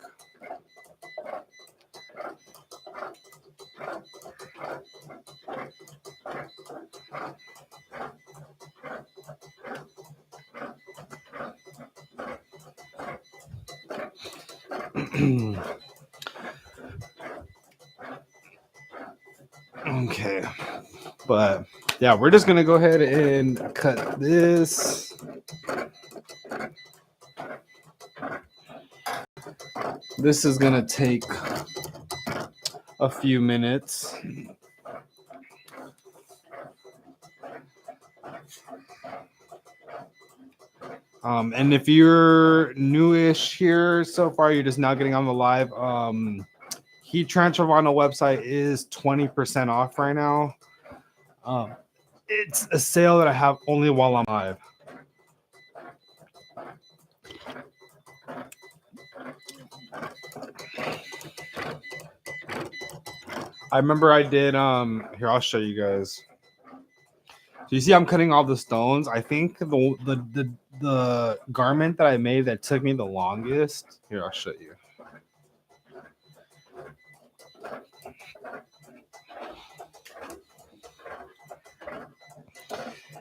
S1: Okay, but yeah, we're just gonna go ahead and cut this. This is gonna take a few minutes. And if you're newish here so far, you're just now getting on the live. Heat transfer vinyl website is 20% off right now. It's a sale that I have only while I'm live. I remember I did here, I'll show you guys. So you see I'm cutting all the stones. I think the garment that I made that took me the longest. Here, I'll show you.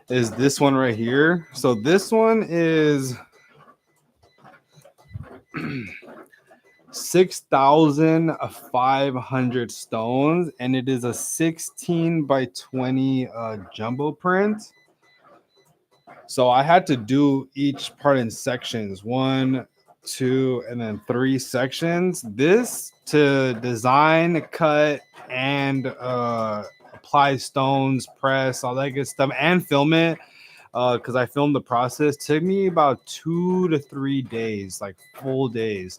S1: Is this one right here. So this one is 6,500 stones, and it is a 16 by 20 jumbo print. So I had to do each part in sections, 1, 2, and then 3 sections. This to design, cut, and apply stones, press, all that good stuff, and film it. Because I filmed the process, took me about 2 to 3 days, like full days.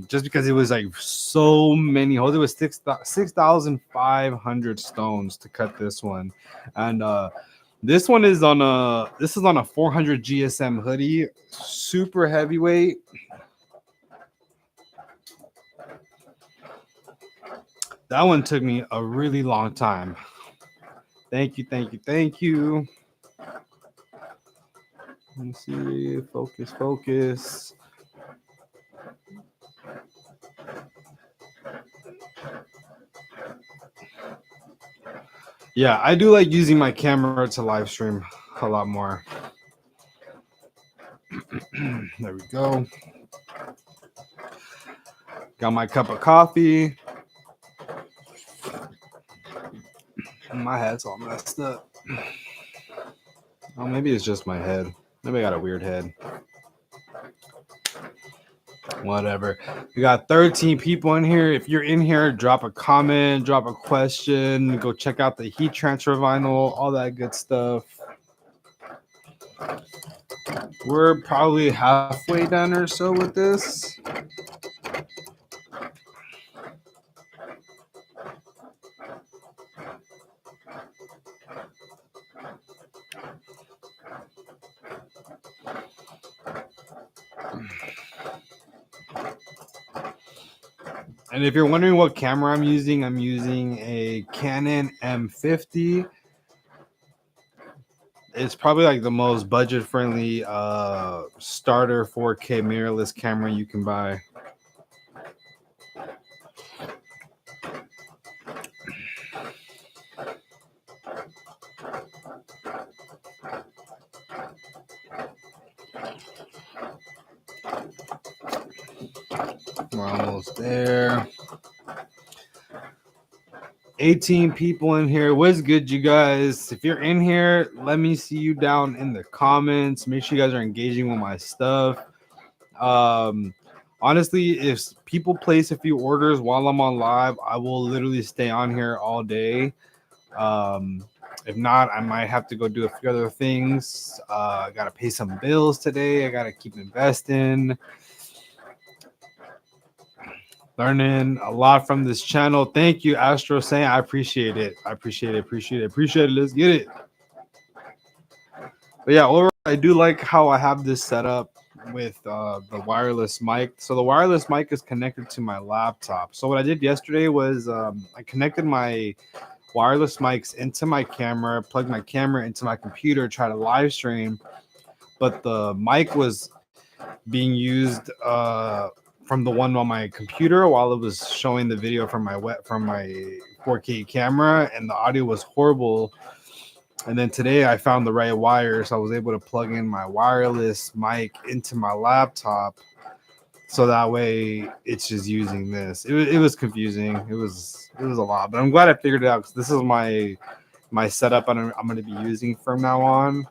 S1: Just because it was like so many holes. It was 6,500 stones to cut this one, and this one is on a 400 GSM hoodie, super heavyweight. That one took me a really long time. Thank you, thank you, thank you. Let me see. Focus, focus. Yeah, I do like using my camera to live stream a lot more. There we go. Got my cup of coffee. My head's all messed up. Oh, maybe it's just my head. Maybe I got a weird head. Whatever. We got 13 people in here. If you're in here, drop a comment, drop a question, go check out the heat transfer vinyl, all that good stuff. We're probably halfway done or so with this. And if you're wondering what camera I'm using a Canon M50. It's probably like the most budget-friendly starter 4K mirrorless camera you can buy. We're almost there. 18 people in here. What's good, you guys? If you're in here, let me see you down in the comments. Make sure you guys are engaging with my stuff. Honestly, if people place a few orders while I'm on live, I will literally stay on here all day. If not, I might have to go do a few other things. I gotta pay some bills today. I gotta keep investing. Learning a lot from this channel. Thank you, Astro saying. I appreciate it. I appreciate it. Appreciate it. Appreciate it. Let's get it. But yeah, overall, I do like how I have this set up with the wireless mic. So the wireless mic is connected to my laptop. So what I did yesterday was I connected my wireless mics into my camera, plugged my camera into my computer, try to live stream. But the mic was being used from the one on my computer while it was showing the video from my 4K camera, and the audio was horrible. And then today I found the right wire, so I was able to plug in my wireless mic into my laptop, so that way it's just using this. It was confusing. It was a lot, but I'm glad I figured it out because this is my setup I'm going to be using from now on.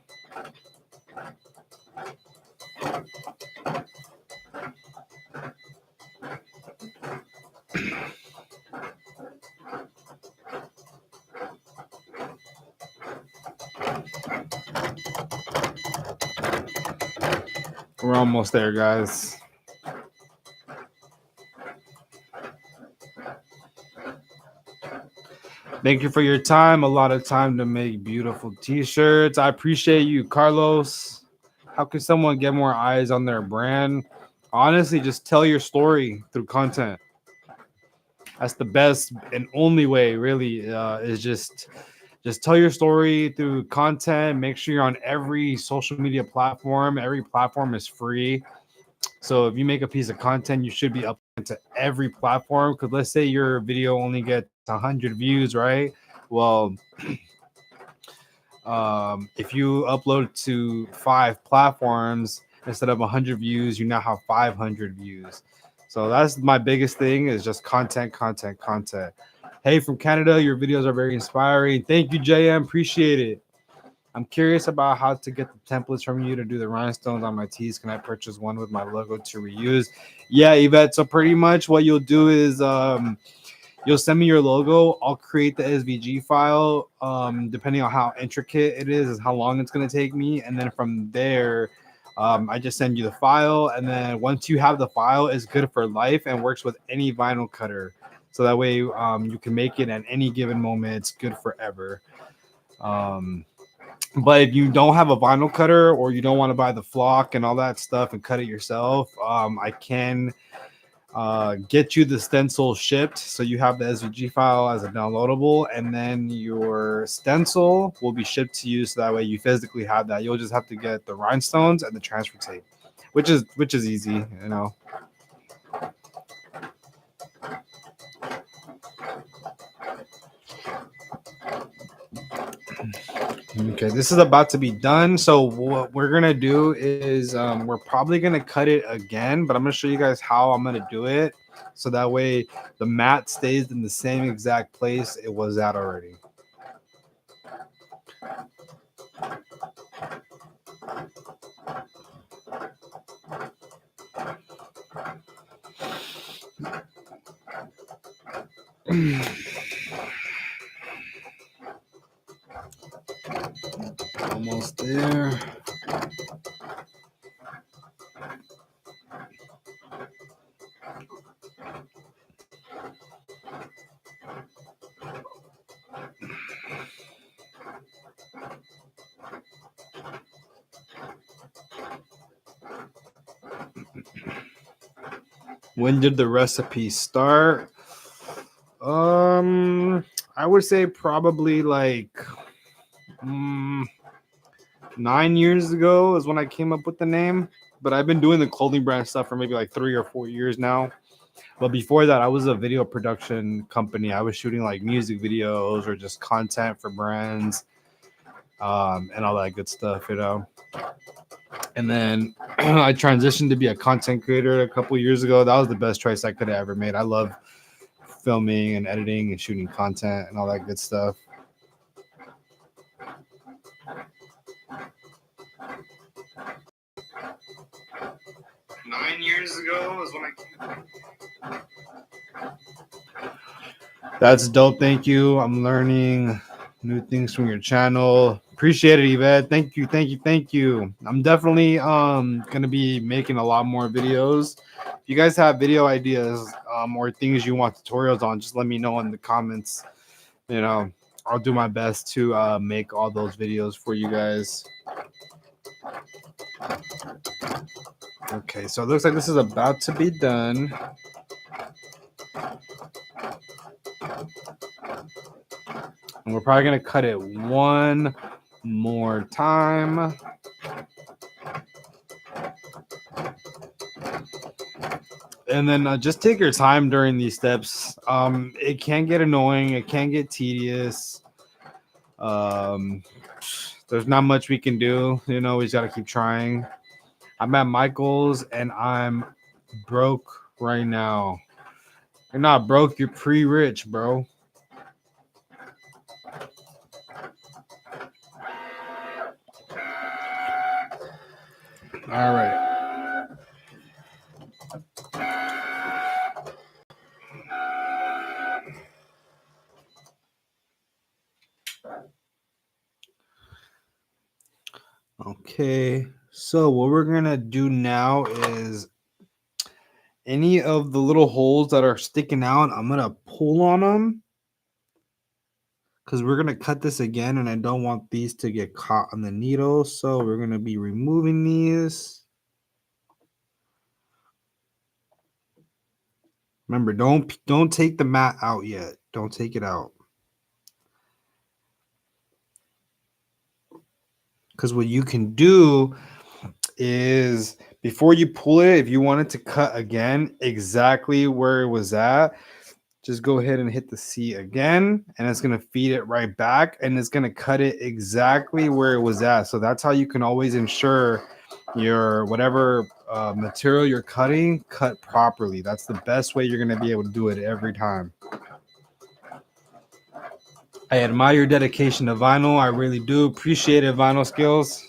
S1: We're almost there, guys. Thank you for your time. A lot of time to make beautiful t-shirts. I appreciate you, Carlos. How can someone get more eyes on their brand? Honestly, just tell your story through content. That's the best and only way, really, is just tell your story through content. Make sure you're on every social media platform. Every platform is free. So if you make a piece of content, you should be uploading to every platform. Because let's say your video only gets 100 views, right? Well, if you upload to 5 platforms instead of 100 views, you now have 500 views. So that's my biggest thing is just content, content, content. Hey, from Canada, your videos are very inspiring. Thank you, JM. Appreciate it. I'm curious about how to get the templates from you to do the rhinestones on my tees. Can I purchase one with my logo to reuse? Yeah, Yvette. So pretty much what you'll do is you'll send me your logo. I'll create the SVG file. Depending on how intricate it is how long it's going to take me. And then from there, I just send you the file. And then once you have the file, it's good for life and works with any vinyl cutter. So that way you can make it at any given moment. It's good forever. But if you don't have a vinyl cutter or you don't want to buy the flock and all that stuff and cut it yourself, I can get you the stencil shipped. So you have the SVG file as a downloadable, and then your stencil will be shipped to you. So that way you physically have that. You'll just have to get the rhinestones and the transfer tape, which is easy, you know. Okay, this is about to be done. So what we're gonna do is we're probably gonna cut it again, but I'm gonna show you guys how I'm gonna do it, so that way the mat stays in the same exact place it was at already. Almost there. When did the recipe start? I would say probably like 9 years ago is when I came up with the name. But I've been doing the clothing brand stuff for maybe like 3 or 4 years now. But before that, I was a video production company. I was shooting like music videos or just content for brands, and all that good stuff, you know. And then I transitioned to be a content creator a couple years ago. That was the best choice I could have ever made. I love filming and editing and shooting content and all that good stuff. Years ago is when That's dope. Thank you. I'm learning new things from your channel. Appreciate it, Yvette. Thank you, thank you, thank you. I'm definitely gonna be making a lot more videos. If you guys have video ideas or things you want tutorials on, just let me know in the comments. You know, I'll do my best to make all those videos for you guys. Okay, so it looks like this is about to be done. And we're probably going to cut it one more time. And then just take your time during these steps. It can get annoying. It can get tedious. There's not much we can do. You know, we just got to keep trying. I'm at Michael's and I'm broke right now. You're not broke. You're pre-rich, bro. All right. Okay. So what we're going to do now is any of the little holes that are sticking out, I'm going to pull on them because we're going to cut this again and I don't want these to get caught on the needle. So we're going to be removing these. Remember, don't take the mat out yet. Don't take it out. Because what you can do is before you pull it, if you want it to cut again exactly where it was at, just go ahead and hit the C again, and it's going to feed it right back, and it's going to cut it exactly where it was at. So that's how you can always ensure your whatever material you're cutting, cut properly. That's the best way you're going to be able to do it every time. I admire your dedication to vinyl. I really do appreciate it, vinyl skills.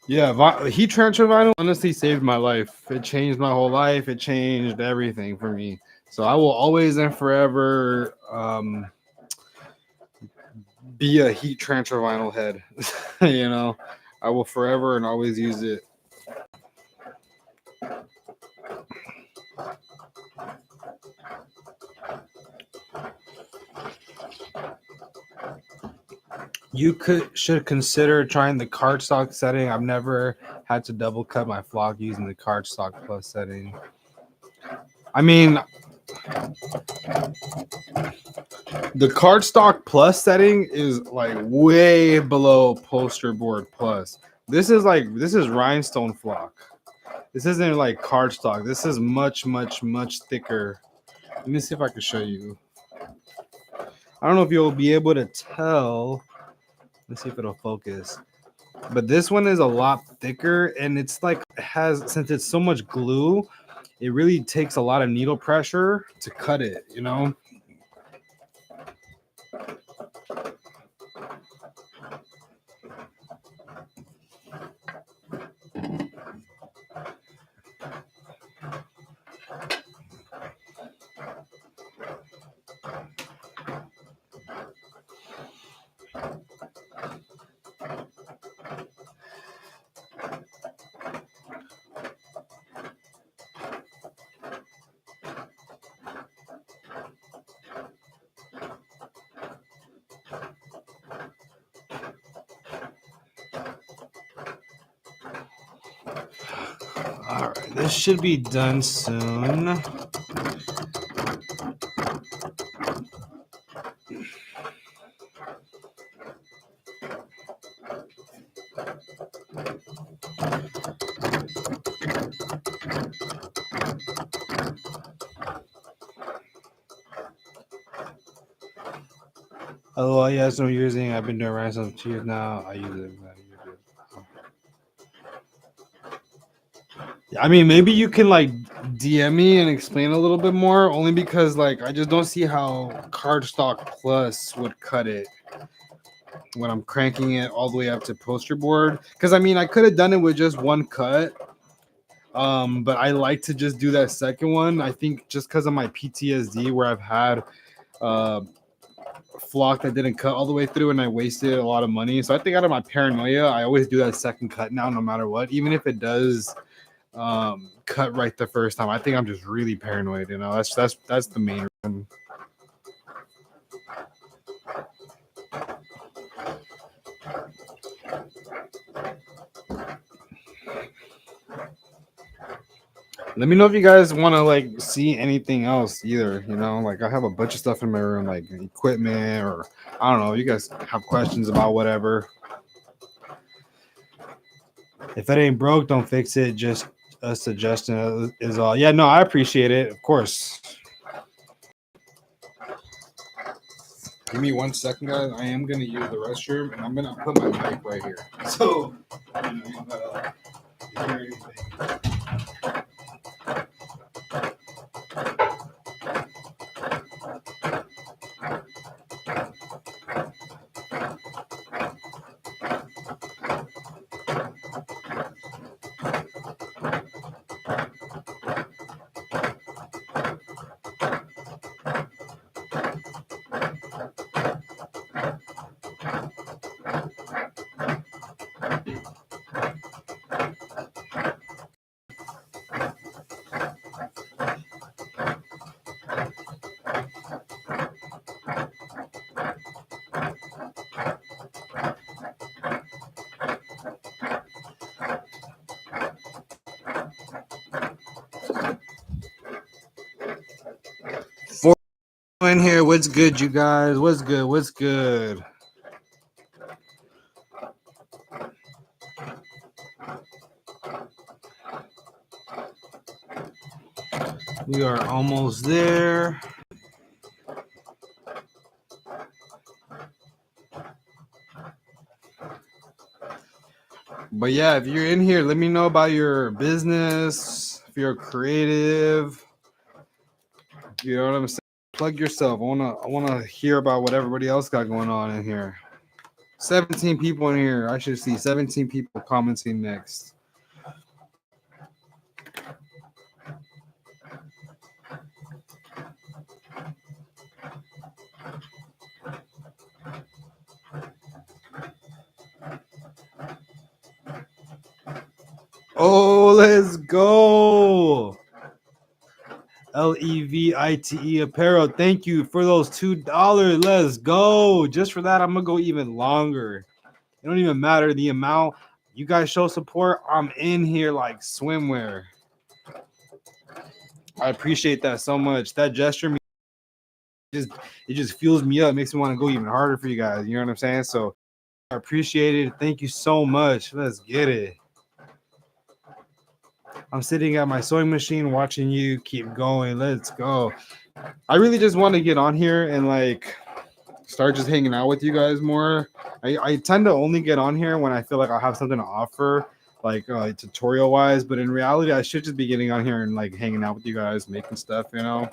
S1: Yeah, heat transfer vinyl honestly saved my life. It changed my whole life. It changed everything for me. So I will always and forever be a heat transfer vinyl head. You know, I will forever and always use it. You should consider trying the cardstock setting. I've never had to double cut my flock using the cardstock plus setting. I mean, the cardstock plus setting is like way below poster board plus. This is rhinestone flock. This isn't like cardstock. This is much, much, much thicker. Let me see if I can show you. I don't know if you'll be able to tell. Let's see if it'll focus. But this one is a lot thicker, and it's like since it's so much glue, it really takes a lot of needle pressure to cut it, you know? All right, this should be done soon. Oh, yeah, so I'm using. I've been doing Rhinestone for 2 years now. I use it. I mean, maybe you can like DM me and explain a little bit more, only because like I just don't see how cardstock plus would cut it when I'm cranking it all the way up to poster board. Because I mean, I could have done it with just one cut, but I like to just do that second one. I think just because of my PTSD, where I've had uh, flock that didn't cut all the way through and I wasted a lot of money. So I think out of my paranoia, I always do that second cut now, no matter what, even if it does cut right the first time. I think I'm just really paranoid. You know, that's the main reason. Let me know if you guys want to like see anything else either. You know, like I have a bunch of stuff in my room, like equipment, or I don't know. You guys have questions about whatever. If it ain't broke, don't fix it. Just a suggestion is all. Yeah, no, I appreciate it. Of course. Give me 1 second, guys. I am gonna use the restroom, and I'm gonna put my mic right here. So you gotta hear anything. In here, what's good, you guys? What's good? What's good? We are almost there. But yeah, if you're in here, let me know about your business. If you're creative, you know what I'm saying. Plug yourself. I wanna hear about what everybody else got going on in here. 17 people in here. I should see 17 people commenting next. Oh, let's go. Levite apparel. Thank you for those $2. Let's go. Just for that, I'm gonna go even longer. It don't even matter the amount. You guys show support. I'm in here like swimwear. I appreciate that so much. That gesture just fuels me up, makes me want to go even harder for you guys. You know what I'm saying? So I appreciate it. Thank you so much. Let's get it. I'm sitting at my sewing machine watching you keep going. Let's go. I really just want to get on here and like start just hanging out with you guys more. I tend to only get on here when I feel like I'll have something to offer, like tutorial wise. But in reality, I should just be getting on here and like hanging out with you guys, making stuff, you know.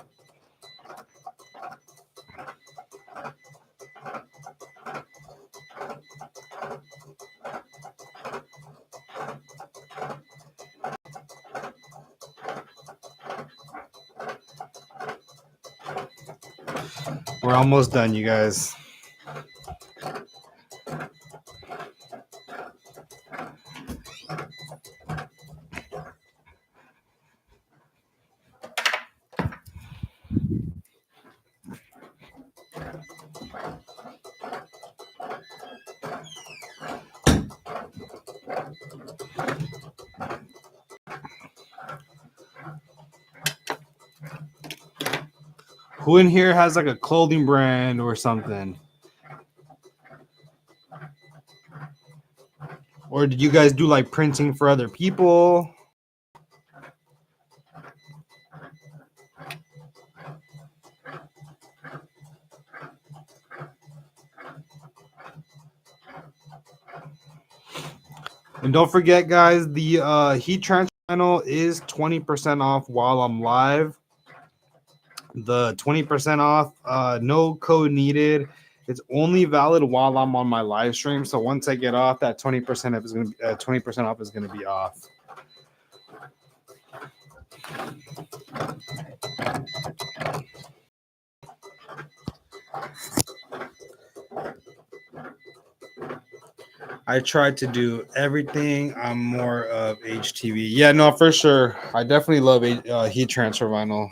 S1: We're almost done, you guys. Who in here has like a clothing brand or something? Or did you guys do like printing for other people? And don't forget, guys, the heat transfer channel is 20% off while I'm live. The 20% off, no code needed. It's only valid while I'm on my live stream. So once I get off, that 20% off is going to be 20% off is going to be off. I tried to do everything. I'm more of HTV. Yeah, no, for sure. I definitely love heat transfer vinyl.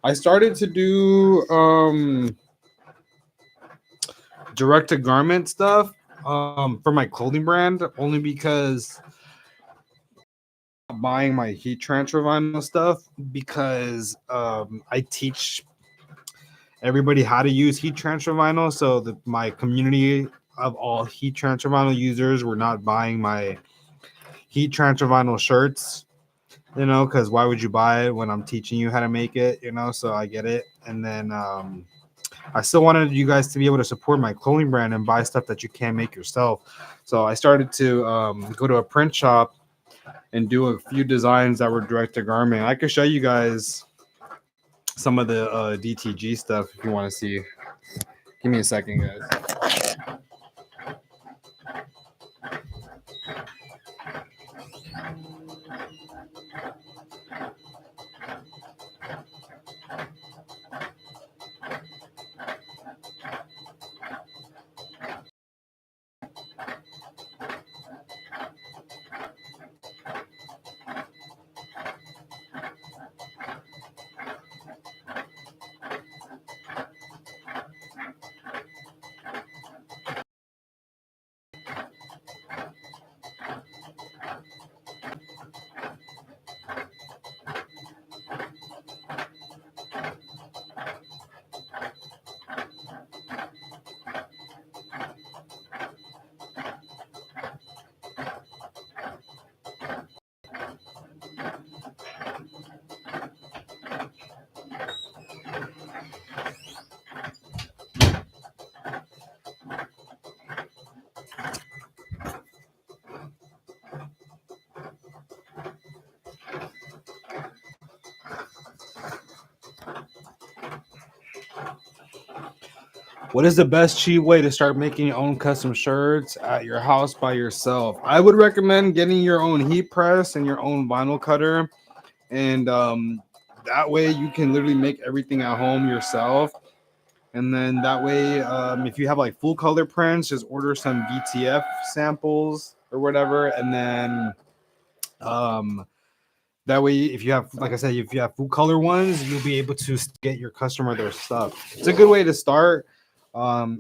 S1: I started to do direct to garment stuff for my clothing brand only because I'm buying my heat transfer vinyl stuff because I teach everybody how to use heat transfer vinyl. So my community of all heat transfer vinyl users were not buying my heat transfer vinyl shirts, you know, because why would you buy it when I'm teaching you how to make it, you know? So I get it. And then I still wanted you guys to be able to support my clothing brand and buy stuff that you can't make yourself. So I started to go to a print shop and do a few designs that were direct to garment. I could show you guys some of the DTG stuff if you want to see. Give me a second, guys. What is the best cheap way to start making your own custom shirts at your house by yourself? I would recommend getting your own heat press and your own vinyl cutter, and that way you can literally make everything at home yourself. And then that way, if you have like full color prints, just order some VTF samples or whatever, and then um, that way, if you have, like I said, if you have full color ones, you'll be able to get your customer their stuff. It's a good way to start.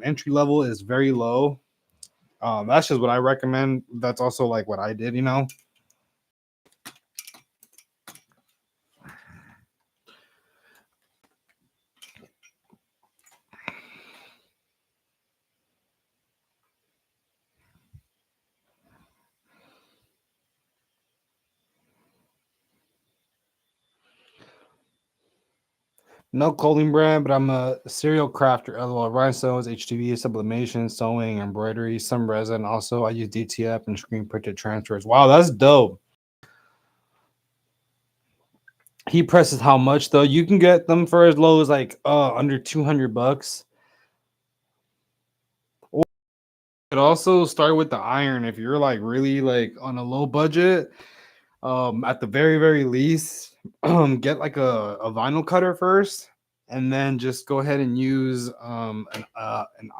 S1: Entry level is very low. That's just what I recommend. That's also like what I did, you know. No clothing brand, but I'm a serial crafter. LOL. Rhinestones, HTV, sublimation, sewing, embroidery, some resin. Also, I use DTF and screen printed transfers. Wow, that's dope. Heat presses how much though? You can get them for as low as like under $200. Or you could also start with the iron if you're like really like on a low budget. At the very least, get like a vinyl cutter first, and then just go ahead and use an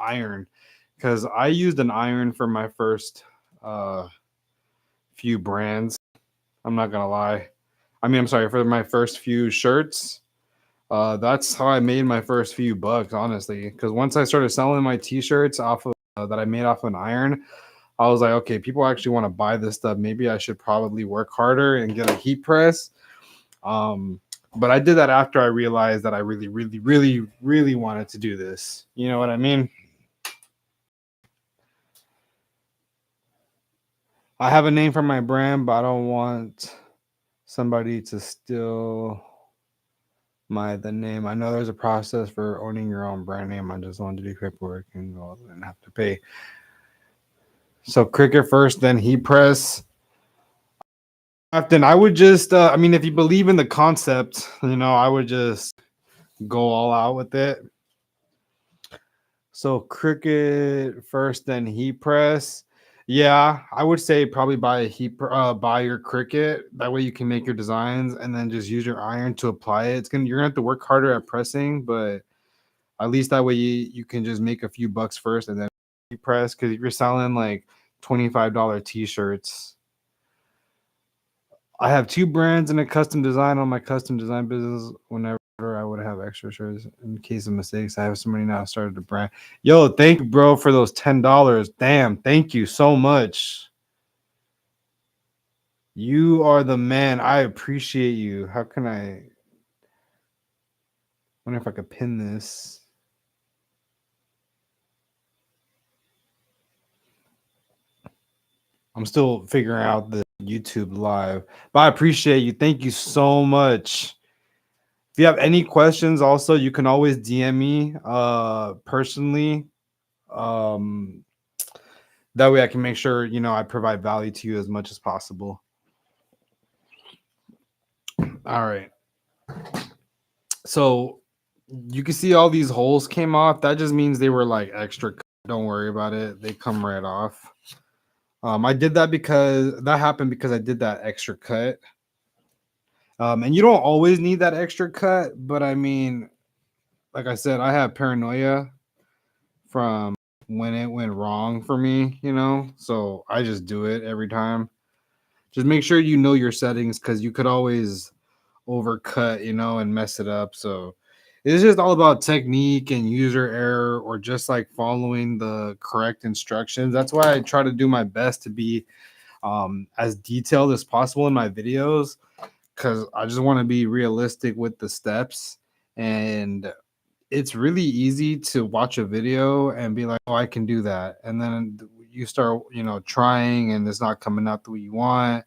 S1: iron, because I used an iron for my first few brands. I'm not gonna lie. I mean, I'm sorry, for my first few shirts. That's how I made my first few bucks, honestly. Because once I started selling my T-shirts off of that I made off of an iron, I was like, okay, people actually want to buy this stuff. Maybe I should probably work harder and get a heat press. Um, but I did that after I realized that I really wanted to do this. You know what I mean? I have a name for my brand, but I don't want somebody to steal the name. I know there's a process for owning your own brand name. I just wanted to do paperwork and go and have to pay. So Cricut first, then heat press. Often I would just, I mean, if you believe in the concept, I would just go all out with it. So Cricut first, then heat press. Yeah, I would say probably buy your Cricut. That way you can make your designs, and then just use your iron to apply it. You're gonna have to work harder at pressing, but at least that way you can just make a few bucks first and then heat press. Because if you're selling like $25 t-shirts, I have two brands and a custom design on my custom design business. Whenever I would have extra shirts in case of mistakes, I have somebody now started a brand. Yo, thank you, bro, for those $10. Damn, thank you so much. You are the man. I appreciate you. How can I wonder if I could pin this? I'm still figuring out the YouTube live, but I appreciate you. Thank you so much. If you have any questions, also you can always DM me personally. Um, that way I can make sure I provide value to you as much as possible. All right. So you can see all these holes came off. That just means they were like extra. Don't worry about it. They come right off. I did that because that happened because I did that extra cut. And you don't always need that extra cut, but I mean, like I said, I have paranoia from when it went wrong for me, so I just do it every time. Just make sure you know your settings, because you could always overcut, and mess it up. So it's just all about technique and user error, or just like following the correct instructions. That's why I try to do my best to be as detailed as possible in my videos, because I just want to be realistic with the steps. And it's really easy to watch a video and be like, oh, I can do that. And then you start, trying, and it's not coming out the way you want.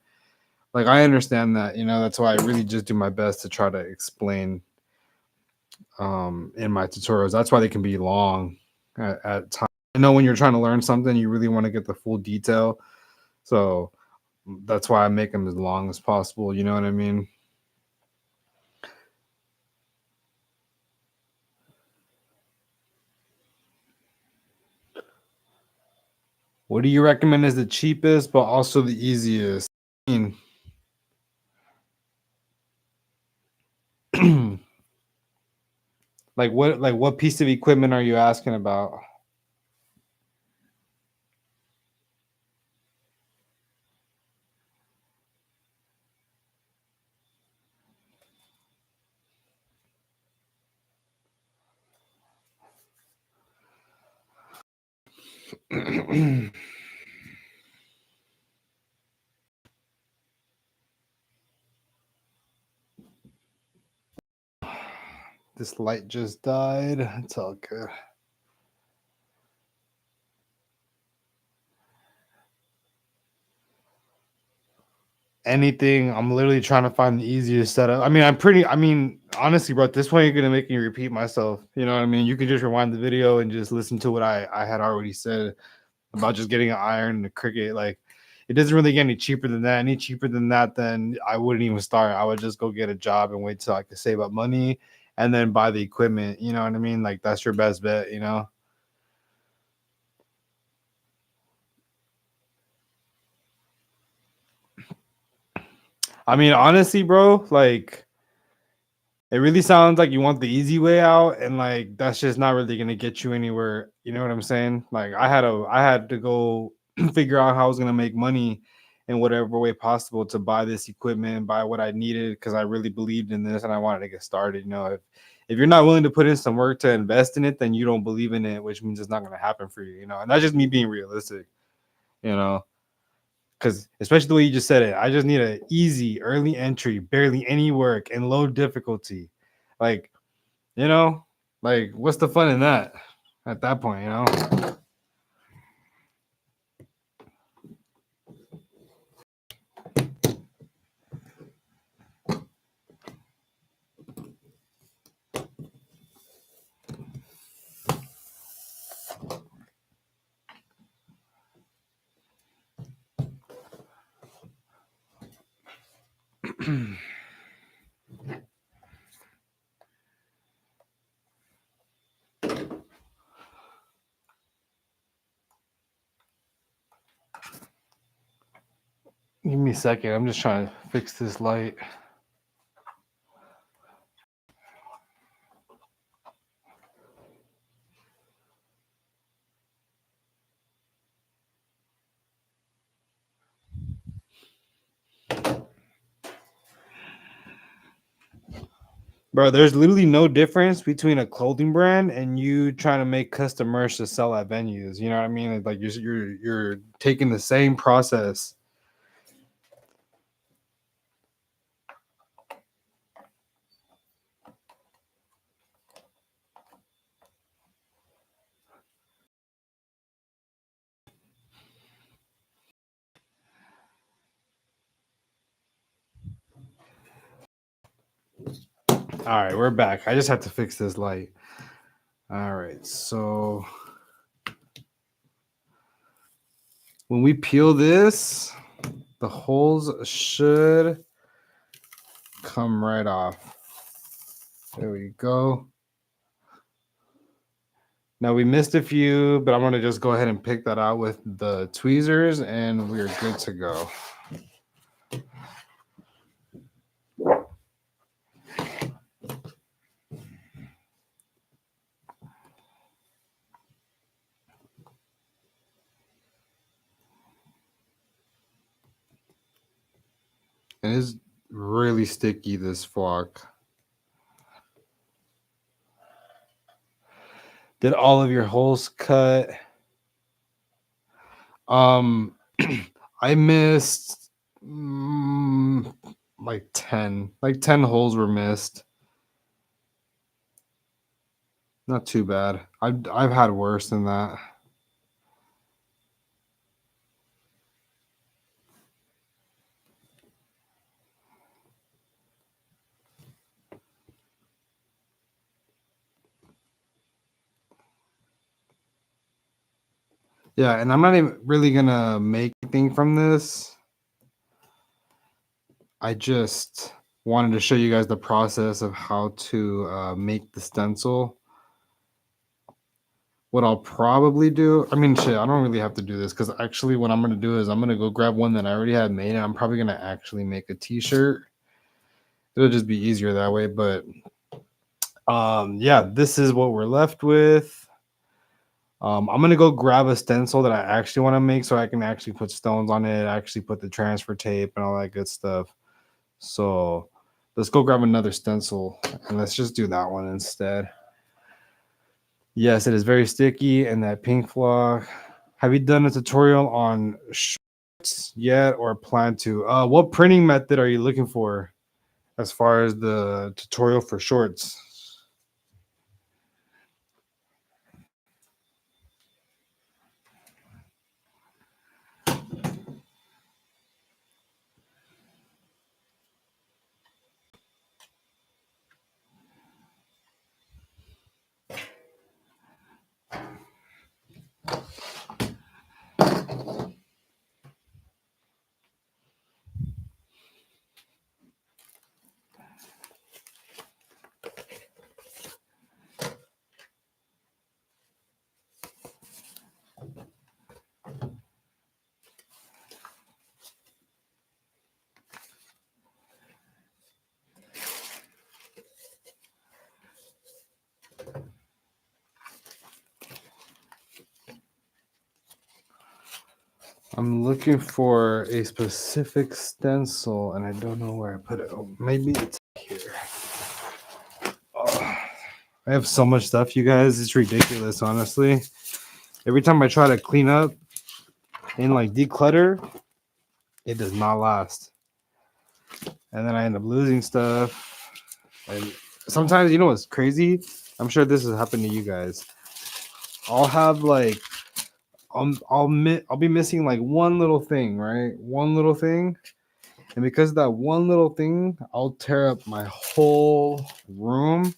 S1: Like, I understand that, that's why I really just do my best to try to explain in my tutorials. That's why they can be long at times. I know when you're trying to learn something, you really want to get the full detail. So that's why I make them as long as possible. You know what I mean? What do you recommend as the cheapest but also the easiest? I mean, like what piece of equipment are you asking about? This light just died. It's all good. Anything. I'm literally trying to find the easiest setup. I mean, honestly, bro, at this point, you're gonna make me repeat myself. You know what I mean? You can just rewind the video and just listen to what I had already said about just getting an iron and a Cricut. Like, it doesn't really get any cheaper than that. Any cheaper than that, then I wouldn't even start. I would just go get a job and wait till I could save up money and then buy the equipment. You know what I mean? Like, that's your best bet, you know? I mean, honestly, bro, like, it really sounds like you want the easy way out, and like that's just not really gonna get you anywhere. You know what I'm saying? Like I had to go figure out how I was gonna make money in whatever way possible to buy this equipment, buy what I needed because I really believed in this and I wanted to get started. You know, if you're not willing to put in some work to invest in it, then you don't believe in it, which means it's not gonna happen for you. You know, and that's just me being realistic. You know, because especially the way you just said it, I just need an easy early entry, barely any work, and low difficulty. Like, you know, like what's the fun in that at that point, you know? Give me a second. I'm just trying to fix this light. Bro, there's literally no difference between a clothing brand and you trying to make custom merch to sell at venues. You know what I mean? It's like you're taking the same process. All right, we're back. I just have to fix this light. All right, so when we peel this, the holes should come right off. There we go. Now we missed a few, but I'm gonna just go ahead and pick that out with the tweezers and we're good to go. And it's really sticky, this flock. Did all of your holes cut? Um, I missed like 10. Like 10 holes were missed. Not too bad. I've had worse than that. Yeah, and I'm not even really gonna make anything from this. I just wanted to show you guys the process of how to make the stencil. what I'll probably do, I mean, shit, I don't really have to do this because actually, what I'm gonna do is I'm gonna go grab one that I already had made, and I'm probably gonna actually make a t-shirt. It'll just be easier that way. But yeah, this is what we're left with. I'm gonna go grab a stencil that I actually want to make so I can actually put stones on it, actually put the transfer tape and all that good stuff. So let's go grab another stencil and let's just do that one instead. Yes, it is very sticky and that pink flock. Have you done a tutorial on shorts yet or plan to? What printing method are you looking for as far as the tutorial for shorts? I'm looking for a specific stencil and I don't know where I put it. Oh, maybe it's here. Oh, I have so much stuff, you guys. It's ridiculous, honestly. Every time I try to clean up and like declutter, it does not last. And then I end up losing stuff. And sometimes, you know what's crazy? I'm sure this has happened to you guys. I'll have like I'll be missing like one little thing, right? One little thing. And because of that one little thing, I'll tear up my whole room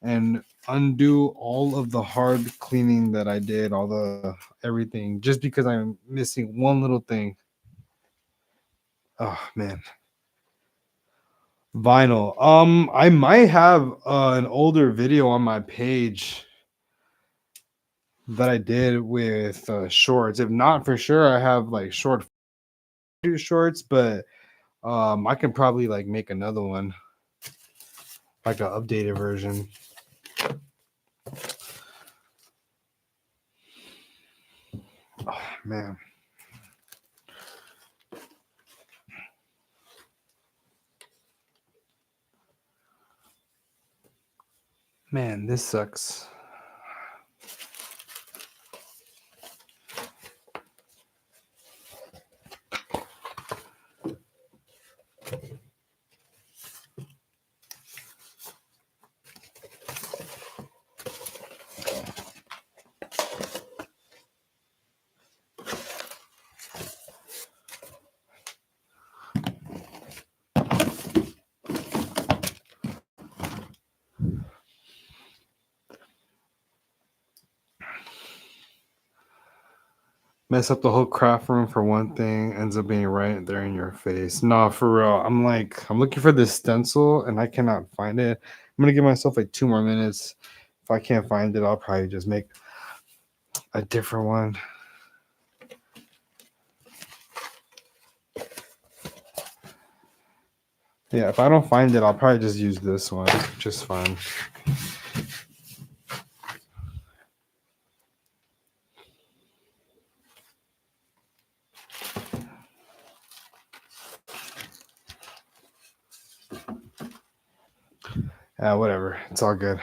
S1: and undo all of the hard cleaning that I did, all the everything, just because I'm missing one little thing. Oh man. Vinyl. I might have an older video on my page that I did with shorts. If not, for sure, I have like shorts, but I can probably like make another one, like an updated version. Oh man. Man, this sucks. Mess up the whole craft room for one thing, ends up being right there in your face. No, for real. I'm looking for this stencil and I cannot find it. I'm gonna give myself like 2 more minutes. If I can't find it, I'll probably just make a different one. Yeah, if I don't find it, I'll probably just use this one. Just fine. Yeah, whatever. It's all good.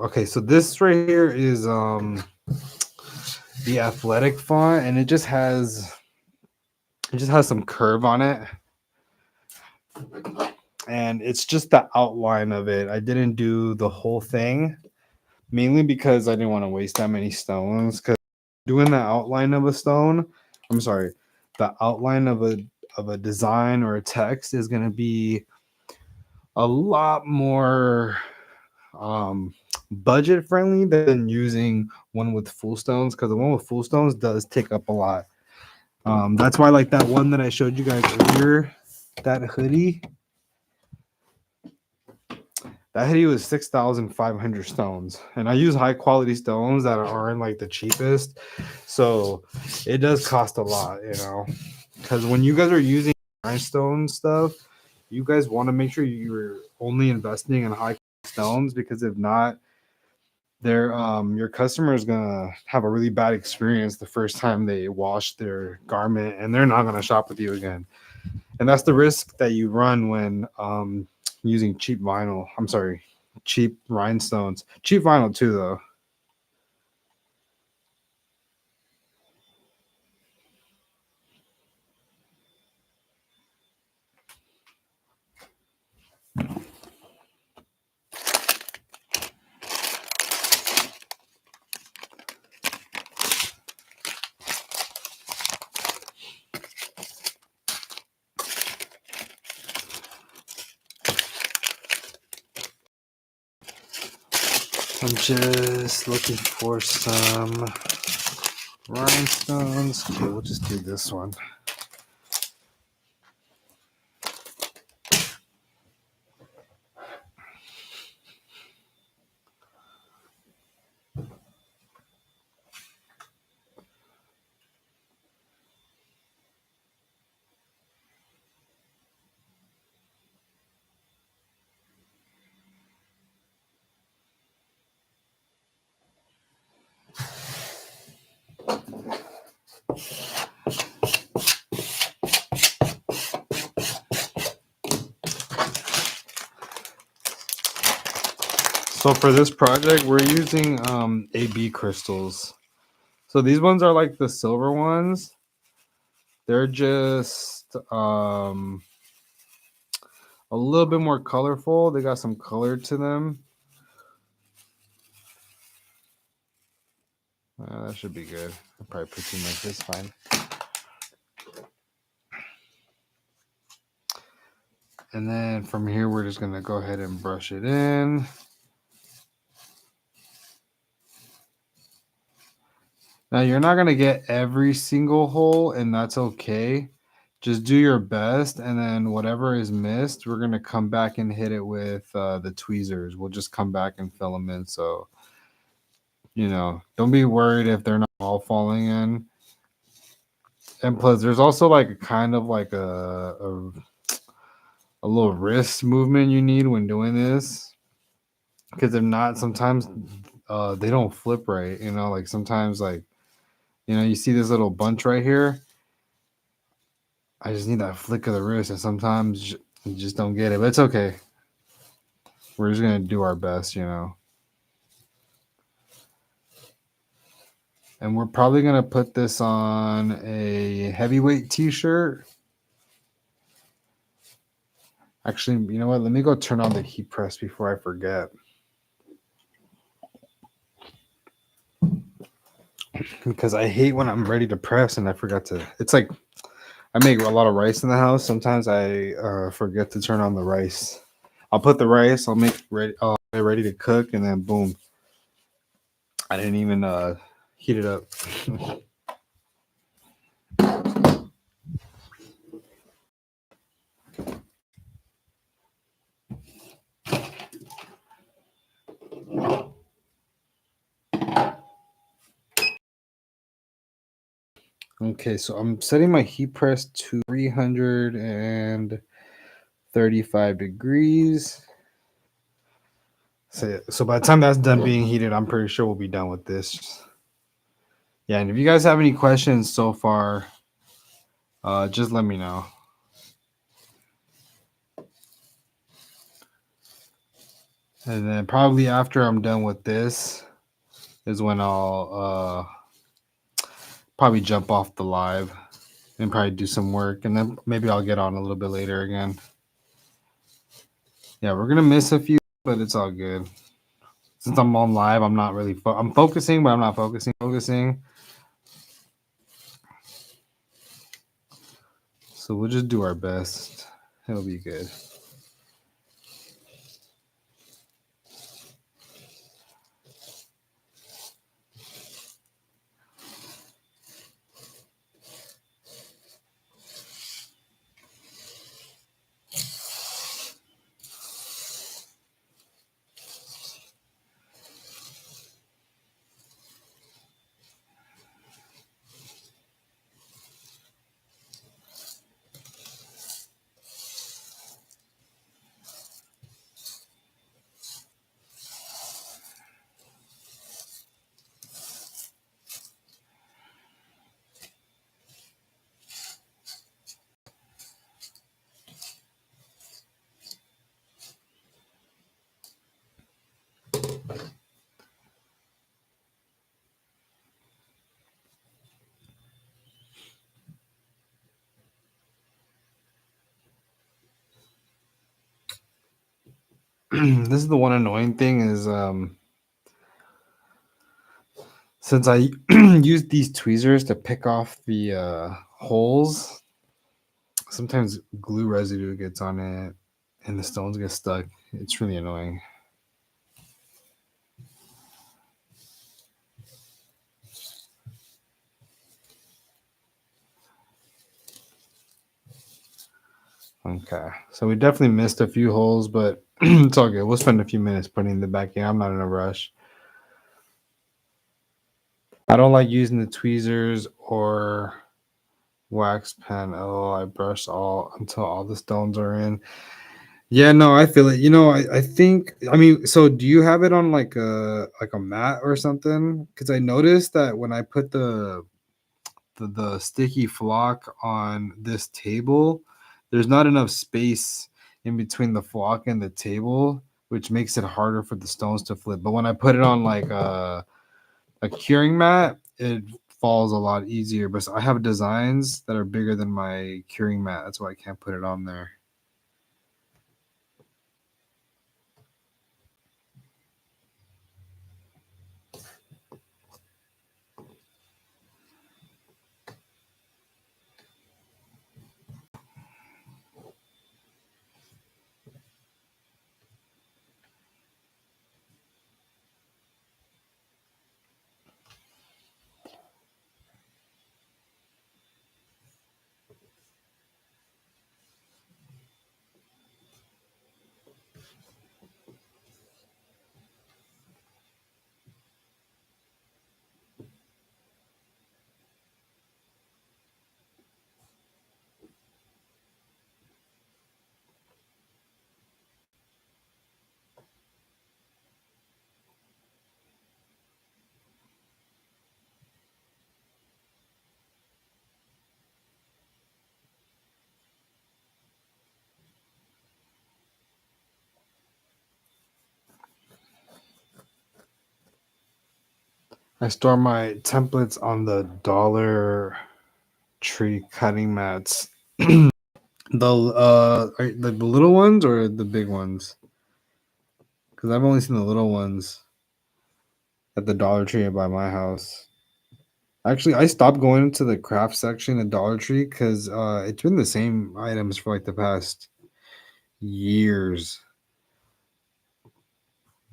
S1: okay, so this right here is the athletic font, and it just has some curve on it, and it's just the outline of it. I didn't do the whole thing, mainly because I didn't want to waste that many stones, because doing the outline of a stone, I'm sorry, the outline of a design or a text is going to be a lot more budget friendly than using one with full stones, because the one with full stones does take up a lot. That's why, like that one that I showed you guys earlier, that hoodie was 6,500 stones, and I use high quality stones that aren't like the cheapest, so it does cost a lot, because when you guys are using rhinestone stuff, you guys want to make sure you're only investing in high stones, because if not, your customer is gonna have a really bad experience the first time they wash their garment, and they're not gonna shop with you again. And that's the risk that you run when using cheap vinyl. I'm sorry, cheap rhinestones. Cheap vinyl too, though. I'm just looking for some rhinestones. Okay, we'll just do this one. So for this project, we're using AB crystals. So these ones are like the silver ones. They're just a little bit more colorful. They got some color to them. That should be good. I'll probably put too much. It's fine. And then from here, we're just going to go ahead and brush it in. Now, you're not going to get every single hole, and that's okay. Just do your best, and then whatever is missed, we're going to come back and hit it with the tweezers. We'll just come back and fill them in. So, don't be worried if they're not all falling in. And plus, there's also like kind of like a little wrist movement you need when doing this, because if not, sometimes they don't flip right. Like sometimes, like you see this little bunch right here. I just need that flick of the wrist, and sometimes you just don't get it, but it's okay. We're just gonna do our best, And we're probably gonna put this on a heavyweight t-shirt. Actually, you know what? Let me go turn on the heat press before I forget. Because I hate when I'm ready to press and I forgot to. It's like I make a lot of rice in the house. Sometimes I forget to turn on the rice. I'll put the rice. I'll make it ready to cook, and then boom, I didn't even heat it up. Okay, so I'm setting my heat press to 335 degrees. So by the time that's done being heated, I'm pretty sure we'll be done with this. Yeah, and if you guys have any questions so far, just let me know. And then probably after I'm done with this is when I'll probably jump off the live and probably do some work, and then maybe I'll get on a little bit later again. Yeah, we're gonna miss a few, but it's all good. Since I'm on live, I'm not really I'm focusing, but I'm not focusing. So we'll just do our best. It'll be good. This is the one annoying thing is since I use these tweezers to pick off the holes, sometimes glue residue gets on it and the stones get stuck. It's really annoying. Okay, so we definitely missed a few holes, but it's all good. We'll spend a few minutes putting them back in. I'm not in a rush. I don't like using the tweezers or wax pen. Oh, I brush all until all the stones are in. Yeah, no, I feel it. I think I mean, so do you have it on like a mat or something? Because I noticed that when I put the sticky flock on this table, there's not enough space in between the flock and the table, which makes it harder for the stones to flip. But when I put it on like a curing mat, it falls a lot easier. But I have designs that are bigger than my curing mat. That's why I can't put it on there. I store my templates on the Dollar Tree cutting mats. The little ones or the big ones? Because I've only seen the little ones at the Dollar Tree by my house. Actually, I stopped going to the craft section at Dollar Tree because it's been the same items for like the past years.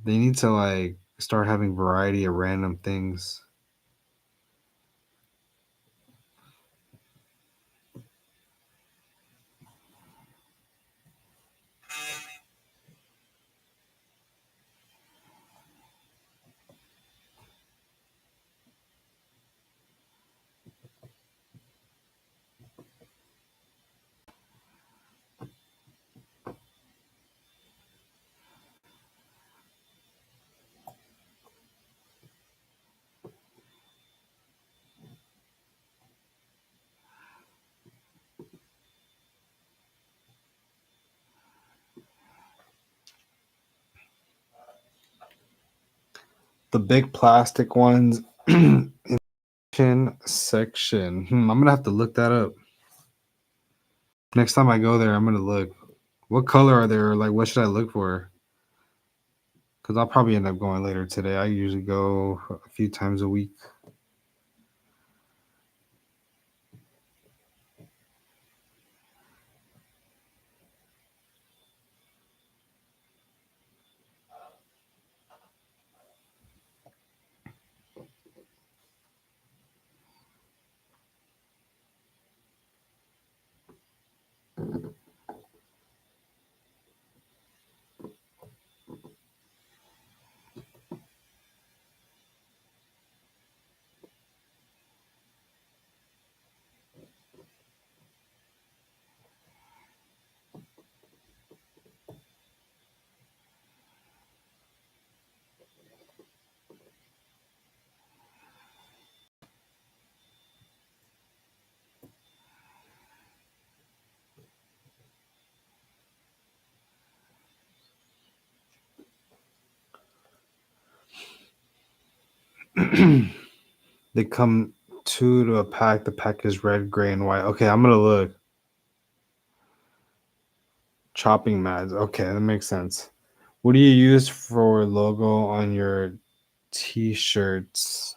S1: They need to like start having variety of random things. the big plastic ones in section. I'm gonna have to look that up. Next time I go there, I'm gonna look. What color are there? Like, what should I look for? Because I'll probably end up going later today. I usually go a few times a week. They come two to a pack. The pack is red, gray, and white. Okay, I'm gonna look. Chopping mats. Okay, that makes sense. What do you use for logo on your t-shirts?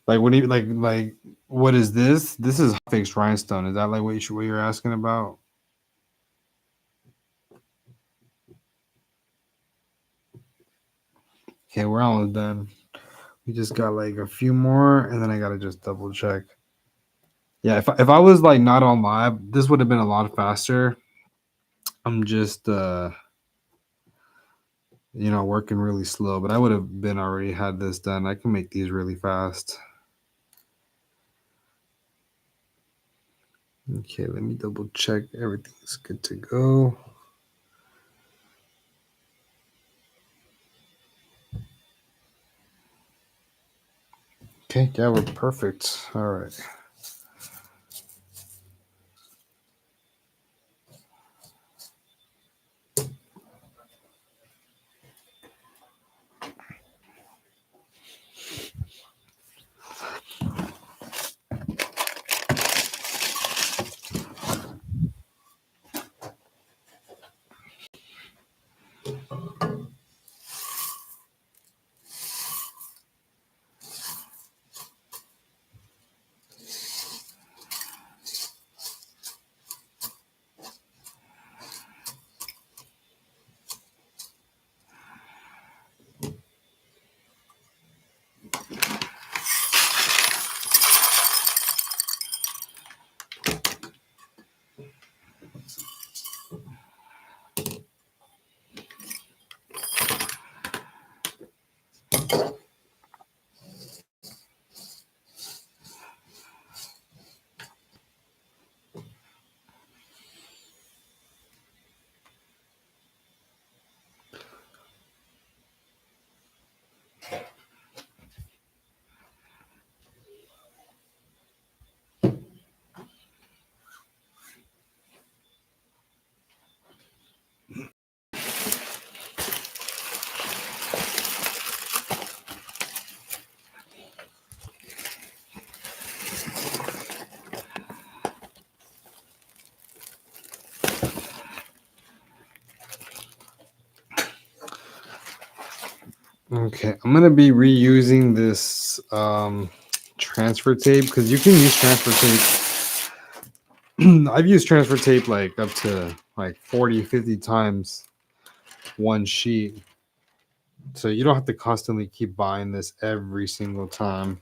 S1: Like, what do you like? What is this? This is fixed rhinestone. Is that like what you're asking about? Okay, we're almost done. We just got like a few more, and then I gotta just double check. Yeah, if I was like not on live, this would have been a lot faster. I'm just working really slow, but I would have been already had this done. I can make these really fast. Okay, let me double check everything's good to go. Okay, yeah, we're perfect. All right. Okay, I'm gonna be reusing this transfer tape because you can use transfer tape. I've used transfer tape like up to like 40, 50 times one sheet. So you don't have to constantly keep buying this every single time.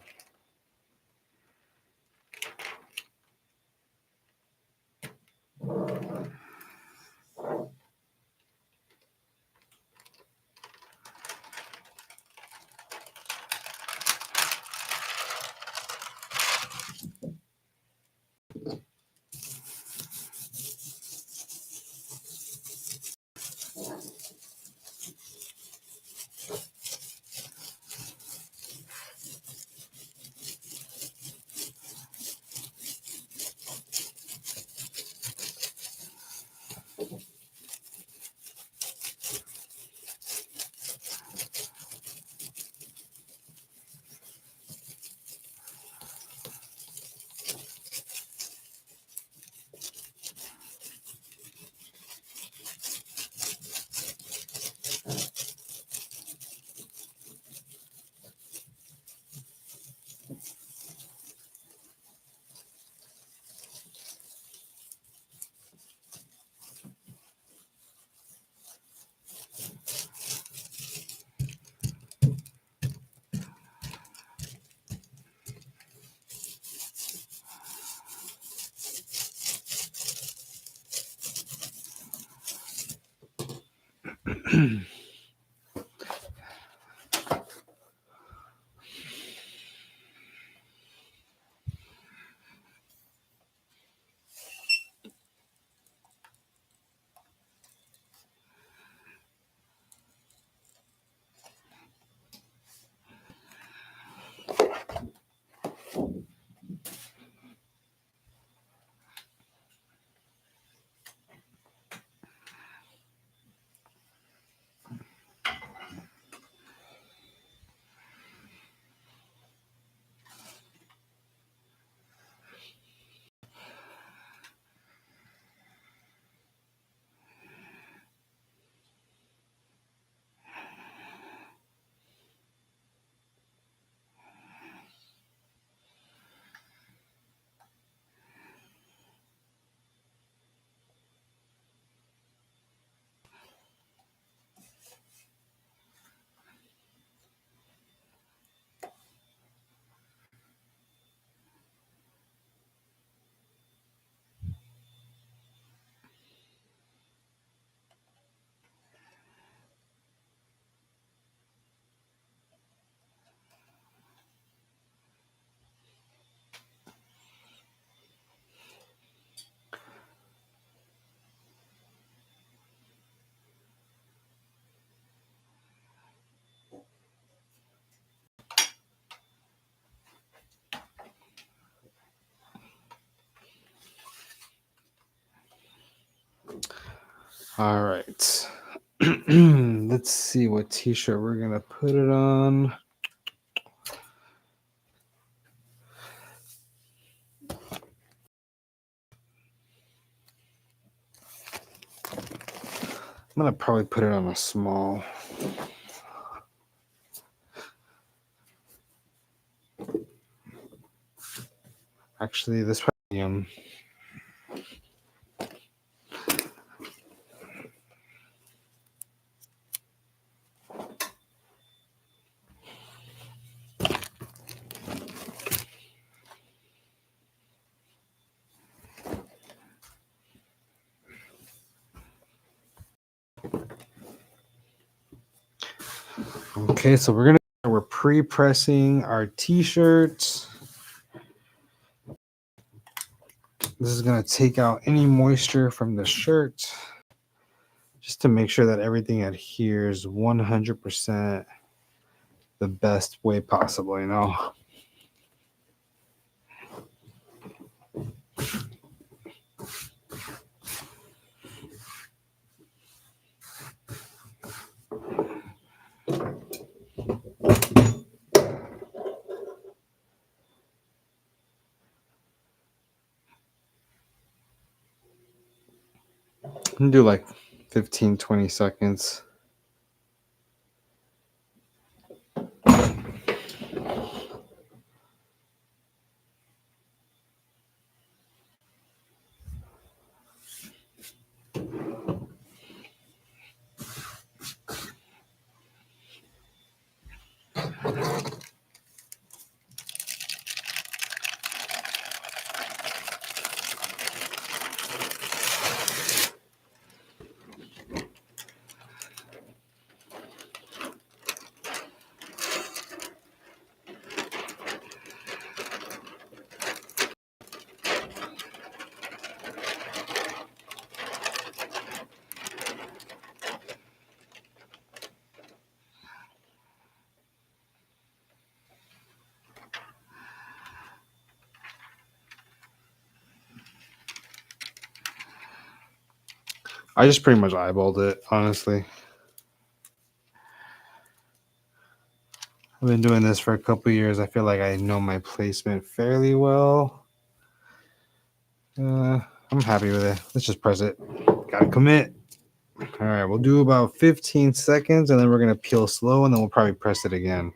S2: All right. Let's see what t-shirt we're going to put it on. I'm going to probably put it on a small. Actually, this medium. Okay, so we're pre-pressing our t-shirts. This is going to take out any moisture from the shirt just to make sure that everything adheres 100% the best way possible, you know. I'm gonna do like 15-20 seconds. I just pretty much eyeballed it, honestly. I've been doing this for a couple years. I feel like I know my placement fairly well. I'm happy with it. Let's just press it. Gotta commit. All right, we'll do about 15 seconds and then we're gonna peel slow and then we'll probably press it again.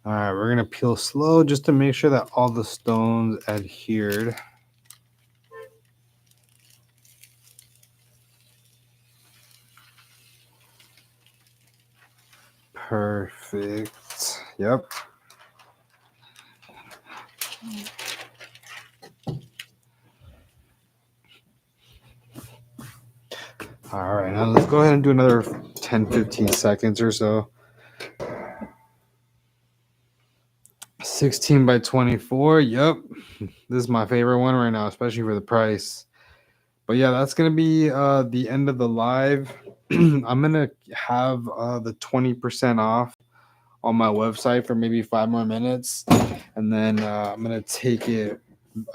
S2: All right, we're gonna peel slow just to make sure that all the stones adhered. Perfect. Yep. All right, now let's go ahead and do another 10-15 seconds or so. 16 by 24. Yep. This is my favorite one right now, especially for the price. But yeah, that's going to be the end of the live. I'm going to have the 20% off on my website for maybe 5 more minutes. And then I'm going to take it,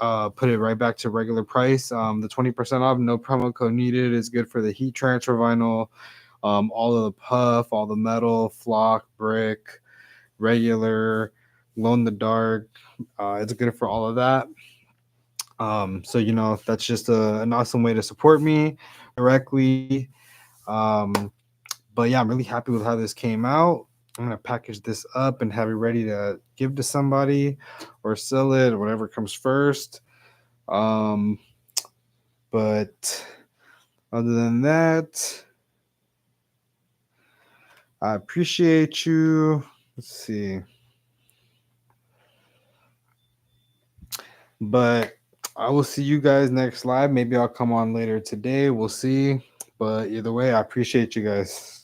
S2: put it right back to regular price. The 20% off, no promo code needed, is good for the heat transfer vinyl, all of the puff, all the metal, flock, brick, regular, glow in the dark. It's good for all of that. So you know, that's just an awesome way to support me directly. But yeah, I'm really happy with how this came out. I'm gonna package this up and have it ready to give to somebody or sell it, or whatever comes first. But other than that, I appreciate you. Let's see. But I will see you guys next live. Maybe I'll come on later today. We'll see. But either way, I appreciate you guys.